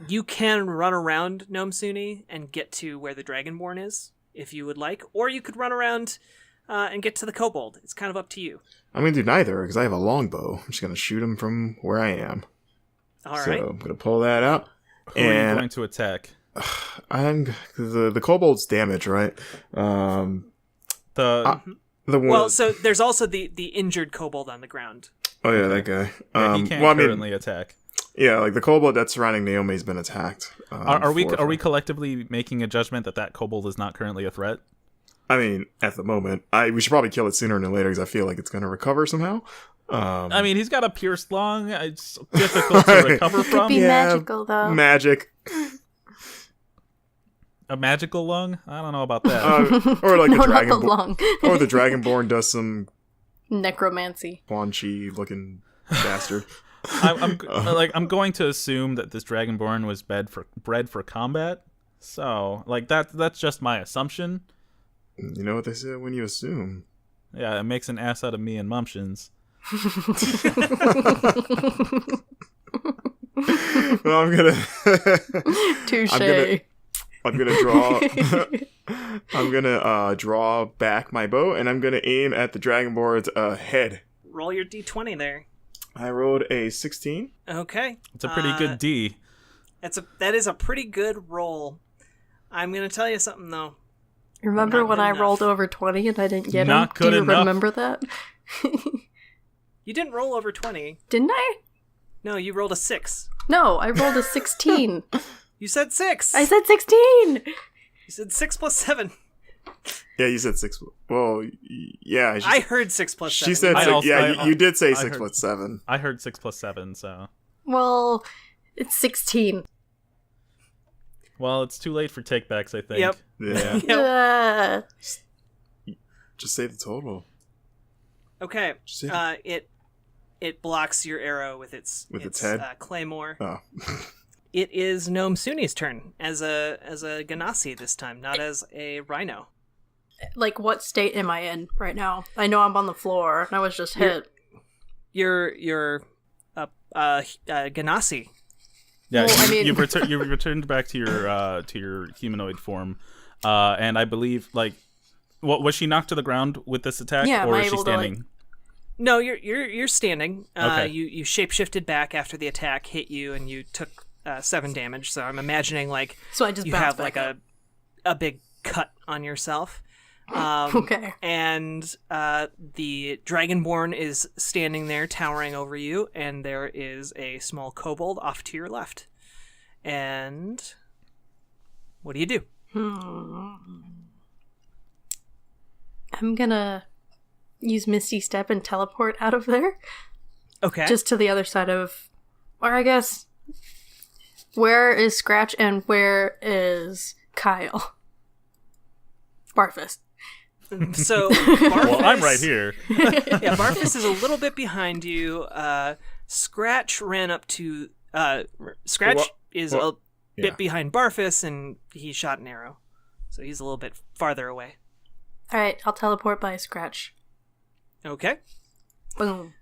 You can run around Gnome Suni and get to where the dragonborn is. if you would like, or you could run around and get to the kobold. It's kind of up to you. I'm going to do neither because I have a longbow. I'm just going to shoot him from where I am. All so right. I'm going to pull that out. Who are you going to attack? I'm the kobold's damage, right? The one. Well, so there's also the injured kobold on the ground. Oh yeah, that guy. Yeah, he can't currently attack. Yeah, like the kobold that's surrounding Naomi's been attacked. Are we collectively making a judgment that kobold is not currently a threat? I mean, at the moment, we should probably kill it sooner than later because I feel like it's going to recover somehow. I mean, he's got a pierced lung. It's difficult to recover from. Could be magical though. Magic. A magical lung? I don't know about that. Or like No, a not the dragonborn. lung. Or the dragonborn does some Necromancy. Quan Chi looking bastard. I'm going to assume that this dragonborn was bred for combat. So, like that's just my assumption. You know what they say when you assume. Yeah, it makes an ass out of me and Mumptions. Well, Touche. I'm gonna draw. I'm gonna draw back my bow, and I'm gonna aim at the dragonborn's head. Roll your d20 there. I rolled a 16. Okay. It's a pretty good D. That is a pretty good roll. I'm gonna tell you something though. Remember Not when good I enough. rolled over 20 and I didn't get Not him? good Do you enough. remember that? You didn't roll over 20. Didn't I? No, you rolled a 6. No, I rolled a 16. You said 6. I said 16! You said 6 plus 7. Yeah, you said 6. Well, yeah. I heard 6 plus 7. She said I 6. also- Yeah, you did say I 6 heard- plus 7. I heard 6 plus 7, so. Well, it's 16. Well, it's too late for takebacks, I think. Yep. Yeah. Yep. Just say the total. Okay. Just say It blocks your arrow with its head? claymore. Oh. It is Gnome Suni's turn as a Ganassi this time, not as a rhino. Like, what state am I in right now? I know I'm on the floor, and I was just hit. You're a Ganassi. Yeah, Well, I mean- you've returned back to your humanoid form, and I believe what was she knocked to the ground with this attack, Yeah, or am I is she able to, standing? No, you're standing. Okay. You shapeshifted back after the attack hit you, and you took 7 damage. So I'm imagining So I just you bounced have like back a big cut on yourself. Okay. And the Dragonborn is standing there, towering over you, and there is a small kobold off to your left. And what do you do? I'm gonna use Misty Step and teleport out of there. Okay. Just to the other side of... Or I guess... Where is Scratch and where is Kyle? Barfus. So Barfus, Well, I'm right here. Yeah, Barfus is a little bit behind you. Scratch ran up to Scratch is a bit behind Barfus, and he shot an arrow, so he's a little bit farther away. Alright, I'll teleport by Scratch. Okay. Boom.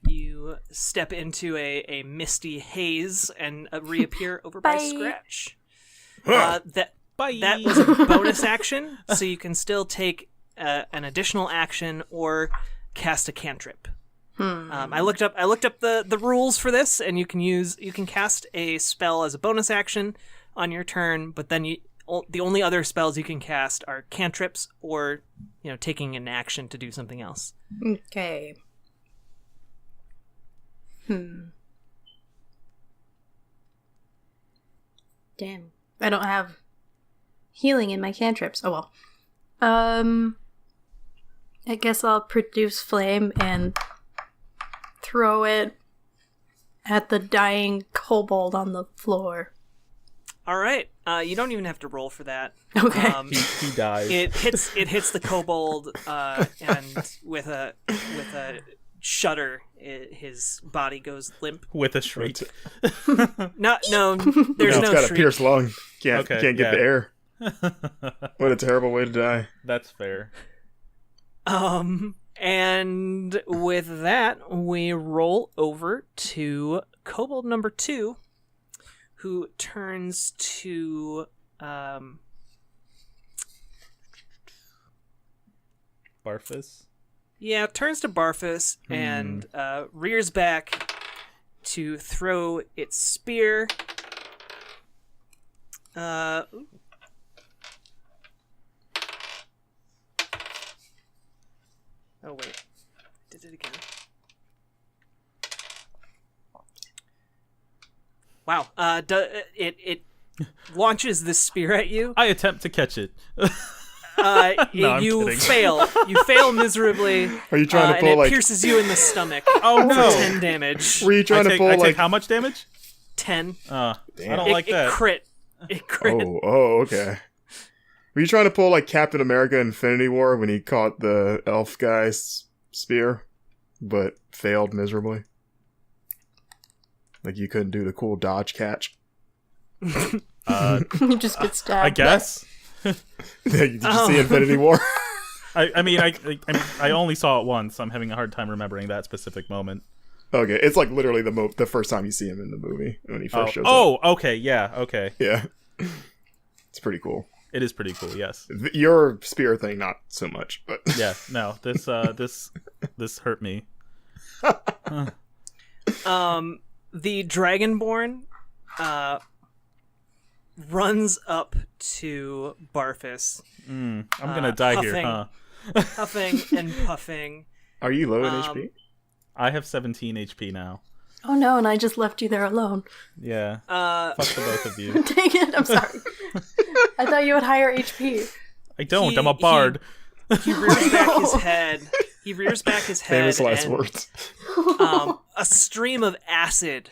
You step into a misty haze and reappear over by Bye. Scratch. Bye. That was a bonus action, so you can still take an additional action or cast a cantrip. I looked up the rules for this, and you can cast a spell as a bonus action on your turn, but then the only other spells you can cast are cantrips or taking an action to do something else. Okay. Damn. I don't have healing in my cantrips. Oh well. I guess I'll produce flame and throw it at the dying kobold on the floor. All right, you don't even have to roll for that. Okay. He dies. It hits the kobold, and with a shudder, his body goes limp. With a shriek. No, there's no It's got a shriek. pierced lung. Can't get yeah. the air. What a terrible way to die. That's fair. And with that, we roll over to kobold number 2, who turns to Barfus. Yeah, turns to Barfus and rears back to throw its spear. Ooh. Oh wait, did it again. Wow. It launches this spear at you. I attempt to catch it. I'm kidding. fail. You fail miserably. Are you trying to pull and it like? pierces you in the stomach. Oh no! For 10 damage. Were you trying to pull I like? take how much damage? 10. I Damn. don't like that. It crit. It crit. Oh, okay. Were you trying to pull like Captain America Infinity War when he caught the elf guy's spear, but failed miserably? Like you couldn't do the cool dodge catch. You just get stabbed. I guess. Did you see Infinity War? I mean, I only saw it once. I'm having a hard time remembering that specific moment. Okay, it's like literally the first time you see him in the movie when he first shows up. Oh, okay, yeah, okay. Yeah. It's pretty cool. It is pretty cool, yes. Your spear thing, not so much, but Yeah, no, this hurt me. The Dragonborn runs up to Barfus, I'm gonna die huffing. here, huh? huffing and puffing. are you low in HP? I have 17 HP now. Oh no, and I just left you there alone. Yeah. Fuck the both of you. Dang it, I'm sorry. I thought you had higher HP. I don't, He- I'm a bard. He rears back his head. He rears back his head. Famous last and, words. A stream of acid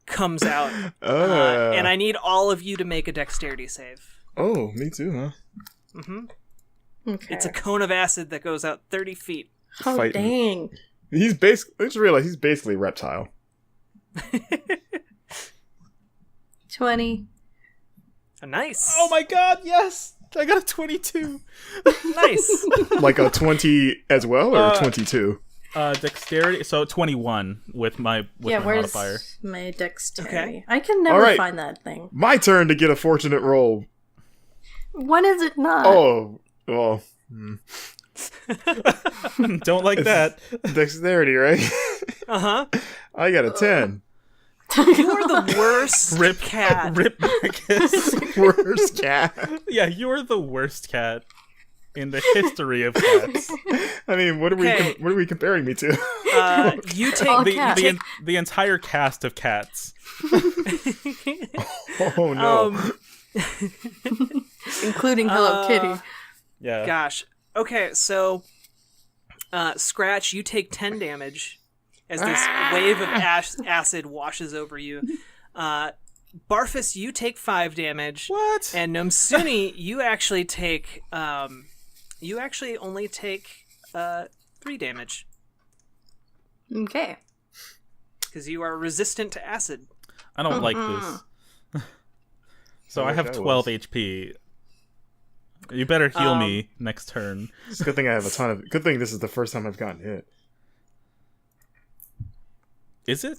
comes out, and I need all of you to make a dexterity save. Oh, me too, huh? Okay. It's a cone of acid that goes out 30 feet. Oh, fighting. dang. He's basically. I just realized he's basically a reptile. 20. Nice. Oh my god, yes! I got a 22. Nice. Like a 20 as well, or 22? Dexterity, so 21 with my Where's modifier. my dexterity? Okay. I can never Alright. find that thing. My turn to get a fortunate roll. When is it not? Oh, well, Don't like that. dexterity, right? Uh-huh. I got a 10. You're the worst Rip cat. Rip Marcus. Worst cat. Yeah, you're the worst cat in the history of cats. I mean, what are Okay. we comparing me to? You take All the cats. The entire cast of cats. Oh no. Including Hello Kitty. Yeah. Gosh. Okay, so Scratch, you take 10 damage as this wave of acid washes over you. Barfus, you take 5 damage. What? And Nomsuni, you actually take only take 3 damage Okay. because you are resistant to acid. I don't like this. So I wish have I 12 was. HP. You better heal me next turn. It's a good thing I have a ton of. Good thing this is the first time I've gotten hit. Is it?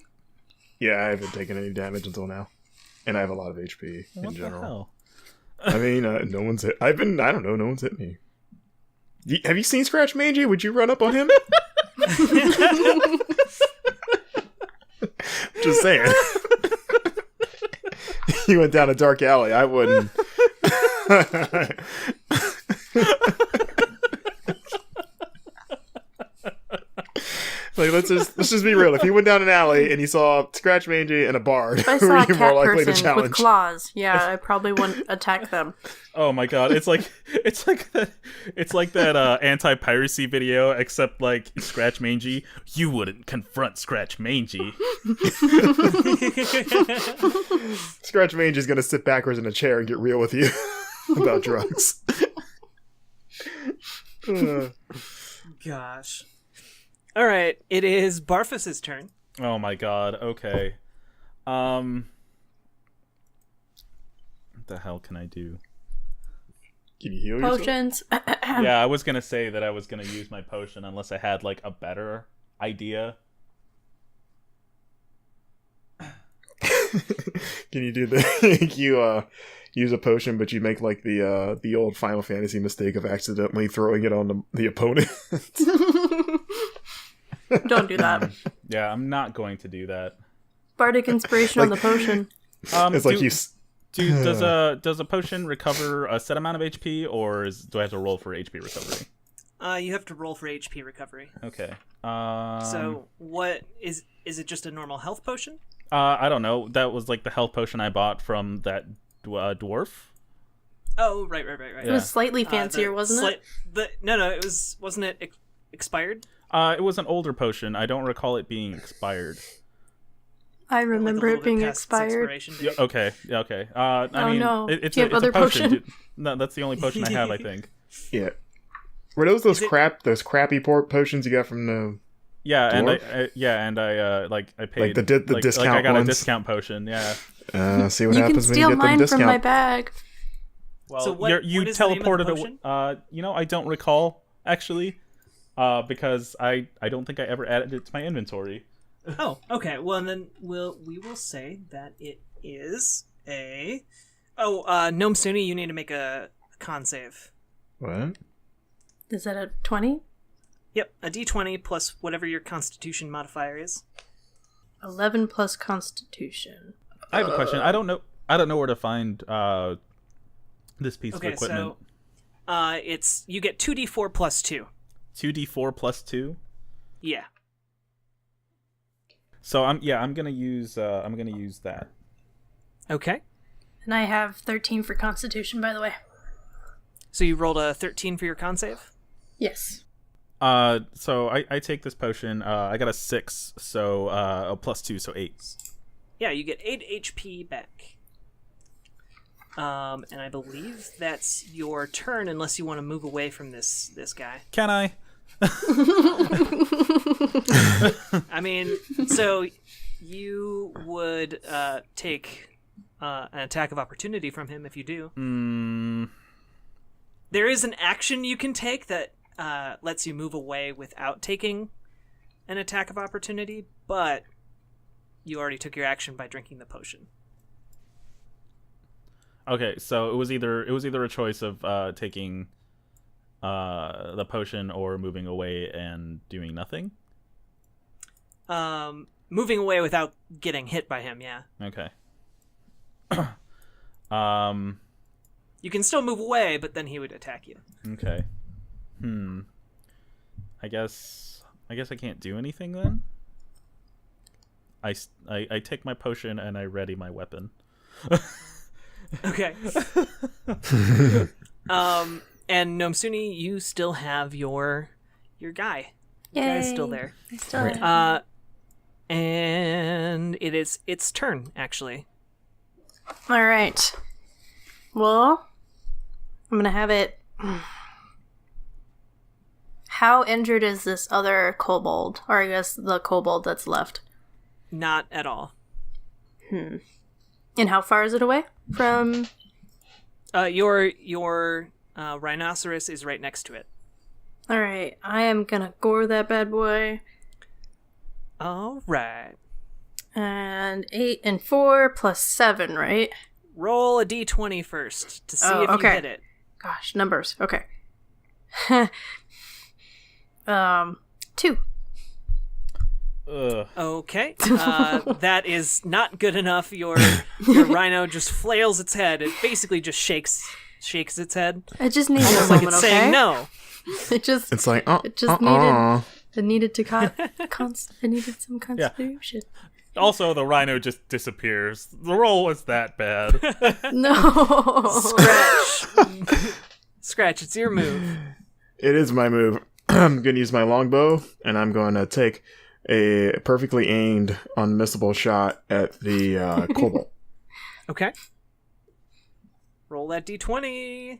Yeah, I haven't taken any damage until now, and I have a lot of HP in What the general. hell? I mean, no one's hit. I don't know. No one's hit me. Have you seen Scratch Mangy? Would you run up on him? Just saying. He went down a dark alley. I wouldn't. Like let's just be real. If he went down an alley and he saw Scratch Mangy and a bard, If I who saw are a you cat more likely to person challenge? with claws, yeah, I probably wouldn't attack them. Oh my god, it's like that anti-piracy video, except like Scratch Mangy. You wouldn't confront Scratch Mangy. Scratch Mangy's gonna sit backwards in a chair and get real with you about drugs. Gosh. All right, it is Barfus's turn. Oh my god, okay. What the hell can I do? Can you heal yourself? Potions. Yeah, I was gonna say that I was gonna use my potion unless I had like a better idea. Can you do the use a potion, but you make like the old Final Fantasy mistake of accidentally throwing it on the opponent. Don't do that. Yeah, I'm not going to do that. Bardic inspiration on the potion. It's like Does a potion recover a set amount of HP, or do I have to roll for HP recovery? You have to roll for HP recovery. Okay. So what is it? Just a normal health potion? I don't know. That was like the health potion I bought from that dwarf. Oh, right. It was slightly fancier, wasn't it? No, it was. Wasn't it expired? It was an older potion. I don't recall it being expired. I remember it being expired. Yeah, okay. I mean, no. It's Do you have other potion. potion? No, that's the only potion I have, I think. Yeah. Were those crappy port potions you got from the? Yeah, dwarf? and I paid like the discount I got ones? A discount potion. Yeah. See what You happens can when you steal get them mine discount. from my bag. Well, So what you is the name of the teleported potion? I don't recall actually, because I don't think I ever added it to my inventory. Oh, okay. Well, then we will say that it is a. Gnome Suni, you need to make a con save. What? Is that a 20? Yep, a d20 plus whatever your Constitution modifier is. 11 plus Constitution. I have a question. I don't know where to find this piece of equipment. So it's you get 2d4 plus 2. 2d4 plus 2. Yeah. So I'm gonna use that. Okay. And I have 13 for Constitution, by the way. So you rolled a 13 for your con save? Yes. So I take this potion. I got a 6, so a plus 2, so 8. Yeah, you get 8 HP back. And I believe that's your turn, unless you want to move away from this guy. Can I? I mean, so you would take an attack of opportunity from him if you do. There is an action you can take that lets you move away without taking an attack of opportunity, but you already took your action by drinking the potion. Okay, so it was either a choice of taking the potion or moving away and doing nothing. Moving away without getting hit by him, yeah. Okay. You can still move away, but then he would attack you. Okay. I guess I can't do anything then. I take my potion and I ready my weapon. Okay. And Nomsuni, you still have your guy. Your guy's still there. I still have And it is its turn, actually. All right. Well, I'm going to have it... How injured is this other kobold? Or I guess the kobold that's left. Not at all. And how far is it away from... Your rhinoceros is right next to it. All right. I am going to gore that bad boy. All right. And 8 and 4 plus 7, right? Roll a d20 first to see if you hit it. Gosh, numbers. Okay. 2. Ugh. Okay. That is not good enough. Your rhino just flails its head. It basically just shakes its head. I just needed a Almost like moment, it's okay? saying no. It's like It needed to it needed some constitution. Also, the rhino just disappears. The roll was that bad. No. Scratch, it's your move. It is my move. I'm going to use my longbow, and I'm going to take a perfectly aimed, unmissable shot at the kobold. Okay. Roll that d20.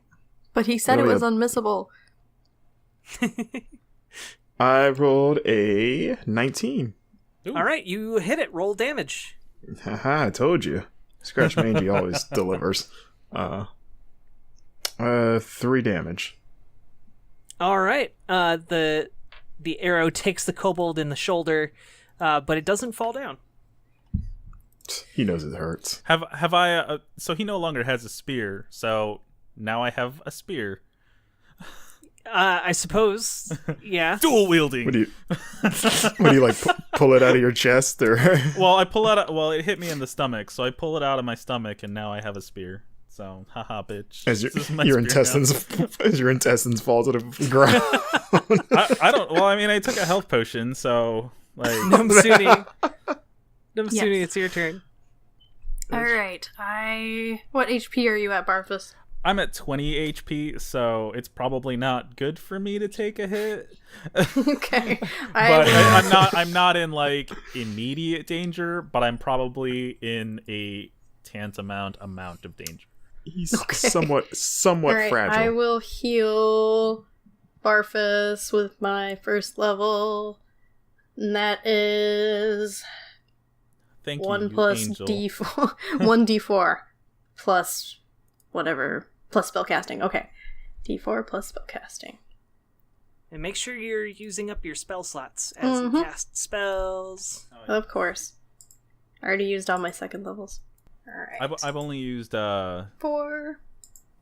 But he said it was unmissable. I rolled a 19. Ooh. All right, you hit it. Roll damage. Haha, I told you. Scratch Mangy always delivers. 3 damage. All right. The arrow takes the kobold in the shoulder, but it doesn't fall down. He knows it hurts. Have I? So he no longer has a spear. So now I have a spear. I suppose. Yeah. Dual wielding. What do you like? Pull it out of your chest, or? Well, I pull out. Well, it hit me in the stomach, so I pull it out of my stomach, and now I have a spear. So, haha, bitch. As This is my your spear intestines, as your intestines fall to the ground. I don't. Well, I mean, I took a health potion, so like. Numsuni, Yes. it's your turn. All right. What HP are you at, Barfus? I'm at 20 HP, so it's probably not good for me to take a hit. Okay. But I'm not in like immediate danger, but I'm probably in a tantamount amount of danger. He's Okay. somewhat All right, fragile. I will heal Barfus with my first level. And that is Thank 1 you, plus angel. D4. 1d4 plus whatever. Plus spellcasting. Okay. D4 plus spellcasting. And make sure you're using up your spell slots as you cast spells. Of course. I already used all my second levels. Alright. I've only used 4.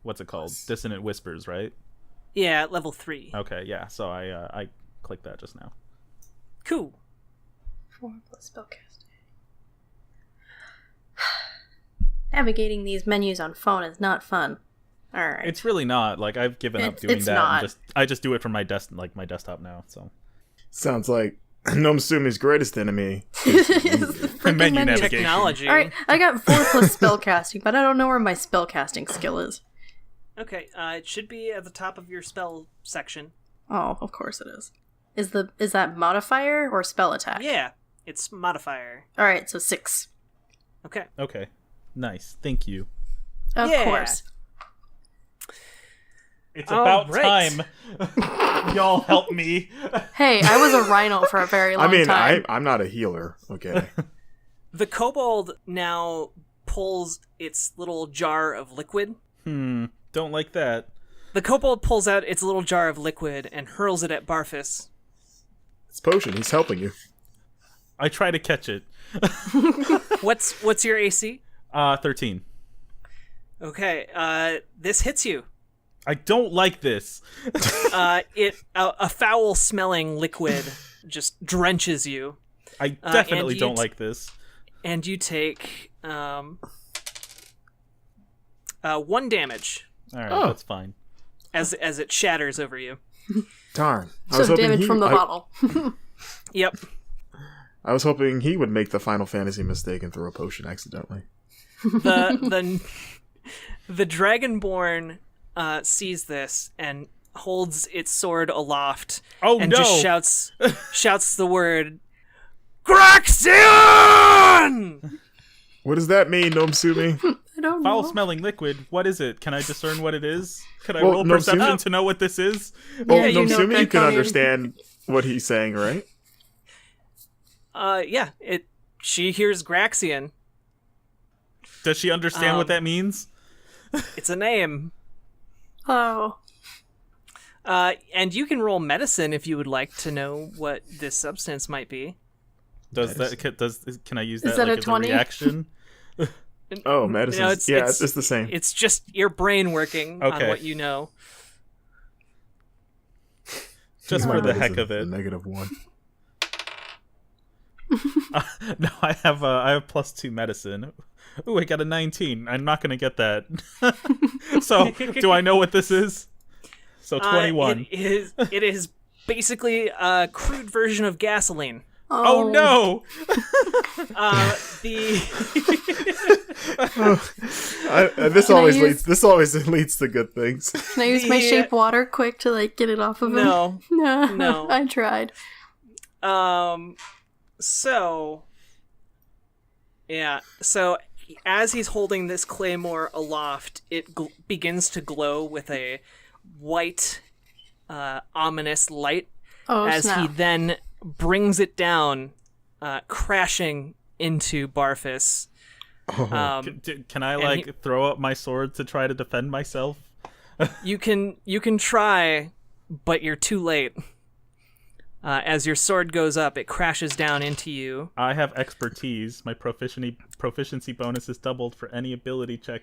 what's it called? Dissonant Whispers, right? Yeah, at level 3. Okay, yeah. So I clicked that just now. Cool. 4 plus spellcasting. Navigating these menus on phone is not fun. Alright. It's really not. Like I've given up doing It's that. not. And I just do it from my my desktop now. So Sounds like Nomsumi's greatest enemy. Is the freaking Menu menu. navigation. Technology. Alright, I got 4 plus spellcasting, but I don't know where my spellcasting skill is. Okay, it should be at the top of your spell section. Oh, of course it is. Is that modifier or spell attack? Yeah, it's modifier. Alright, so 6. Okay. okay, nice. Thank you. Of Yeah. course. It's All about right. time. Y'all help me. Hey, I was a rhino for a very long time. I'm not a healer. Okay. The kobold now pulls its little jar of liquid. Don't like that. The kobold pulls out its little jar of liquid and hurls it at Barfus. It's potion. He's helping you. I try to catch it. What's your AC? 13. Okay, this hits you. I don't like this. A foul-smelling liquid just drenches you, I definitely and you don't like this. and you take 1 damage All right, Oh. that's fine. as it shatters over you. Darn. I was Some hoping damage from the bottle. Yep. I was hoping he would make the Final Fantasy mistake and throw a potion accidentally. The Dragonborn sees this and holds its sword aloft Oh, and no. just shouts the word Graxian! What does that mean, Nomsumi? I don't know. Foul-smelling liquid. What is it? Can I discern what it is? Can I Well, roll no, perception Sumi- to know what this is? Well, Yeah, you know Nomsumi can Draconian. understand what he's saying, right? Yeah, she hears Graxian. Does she understand what that means? It's a name. Oh. And you can roll medicine if you would like to know what this substance might be. Can I use that, that like, a as 20? a reaction? Oh, medicine. No, It's the same. It's just your brain working on Okay. what you know. Just for the heck of A it. -1. No, I have +2 medicine. Ooh, I got a 19. I'm not gonna get that. So, do I know what this is? So 21. It is basically a crude version of gasoline. Oh no! This I always use- leads to good things. Can I use my The- shape water quick to get it off of him? No. No. I tried. So as he's holding this claymore aloft, it begins to glow with a white, ominous light Oh, as he snap. then brings it down, crashing into Barfus. Can I and throw up my sword to try to defend myself? You can try, but you're too late. As your sword goes up, it crashes down into you. I have expertise. My proficiency bonus is doubled for any ability check.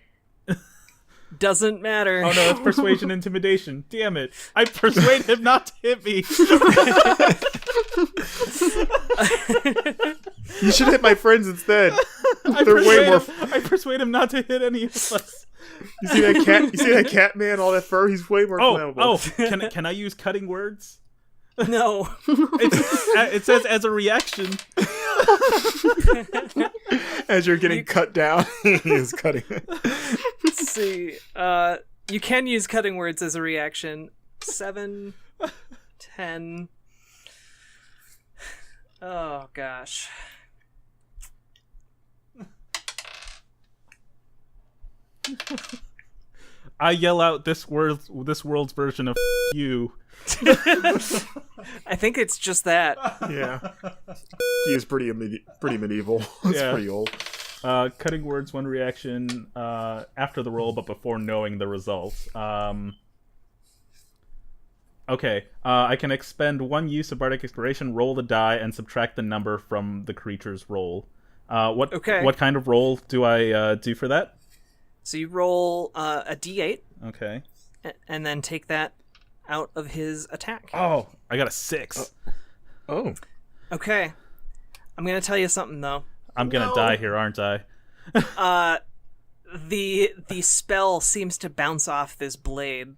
Doesn't matter. Oh no, it's persuasion intimidation. Damn it. I persuade him not to hit me. You should hit my friends instead. I persuade him not to hit any of us. You see that cat? You see that cat man? All that fur? He's way more flammable. Can I use cutting words? No. It says as a reaction. As you're getting cut down, he is cutting. Let's see. You can use cutting words as a reaction. 7, 10. Oh gosh. I yell out this world's version of you. I think it's just that. Yeah. He is pretty medieval. It's pretty old. Cutting words, one reaction after the roll, but before knowing the result. Okay. I can expend one use of Bardic Inspiration, roll the die, and subtract the number from the creature's roll. What kind of roll do I do for that? So you roll a d8. Okay. And then take that out of his attack. Oh, I got a 6. Oh. Okay. I'm going to tell you something, though. I'm going to die here, aren't I? The spell seems to bounce off this blade.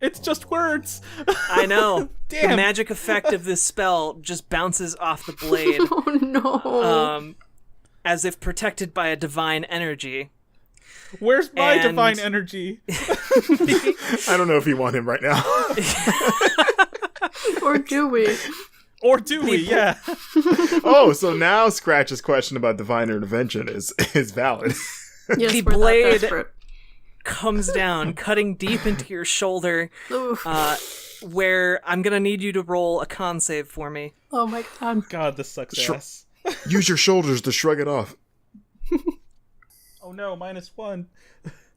It's just words. I know. Damn. The magic effect of this spell just bounces off the blade. Oh no. As if protected by a divine energy. Where's my divine energy? I don't know if you want him right now. Or do we? Or do we? Yeah. Oh, so now Scratch's question about divine intervention is valid. Yes, The we're that blade desperate. comes down, cutting deep into your shoulder, Oof. where I'm going to need you to roll a con save for me. Oh my god. God, this sucks ass. Use your shoulders to shrug it off. Oh no, -1.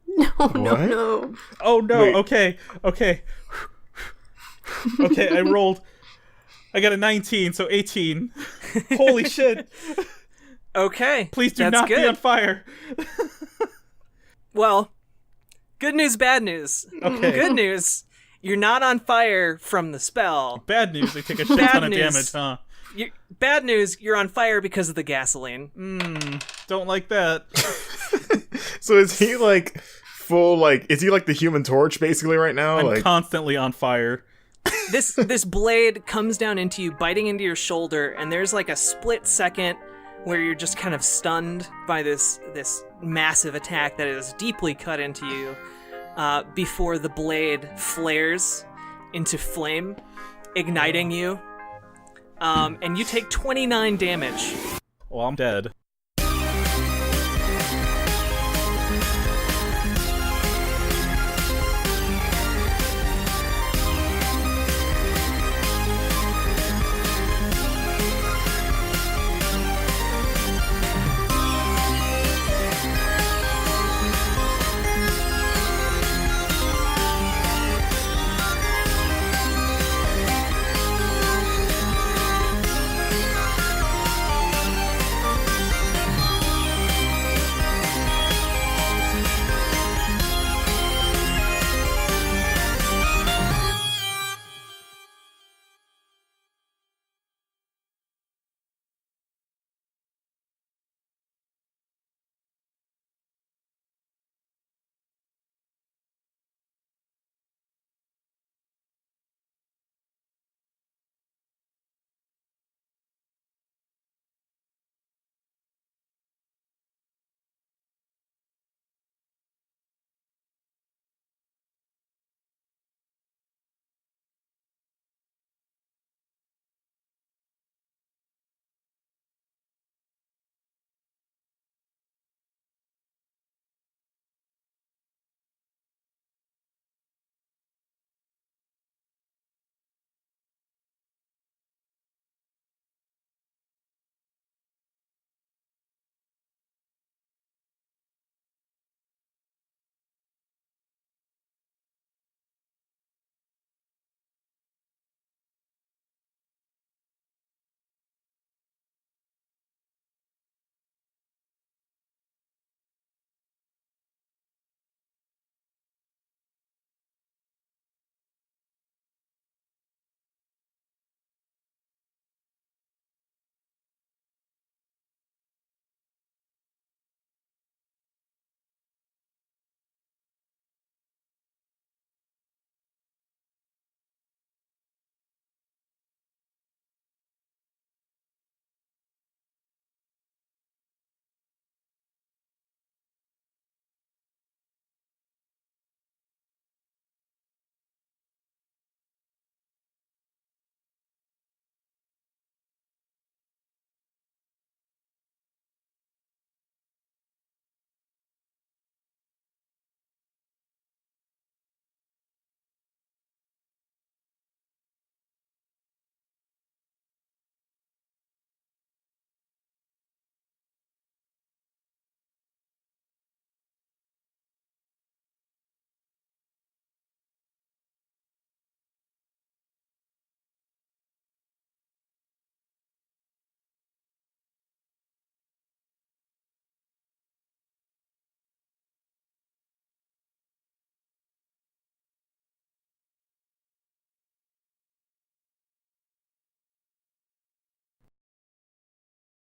No, What? no. Oh no, Wait. okay. Okay, I rolled. I got a 19, so 18. Holy shit. Okay. Please do that's not good. be on fire. Well, good news, bad news. Okay. Good news, you're not on fire from the spell. Bad news, they take a shit Bad ton of news. damage, huh? Bad news, you're on fire because of the gasoline. Don't like that. So is he like full like? Is he like the Human Torch basically right now? I'm like constantly on fire. This blade comes down into you, biting into your shoulder, and there's like a split second where you're just kind of stunned by this massive attack that is deeply cut into you, before the blade flares into flame, igniting you. And you take 29 damage. Well, I'm dead.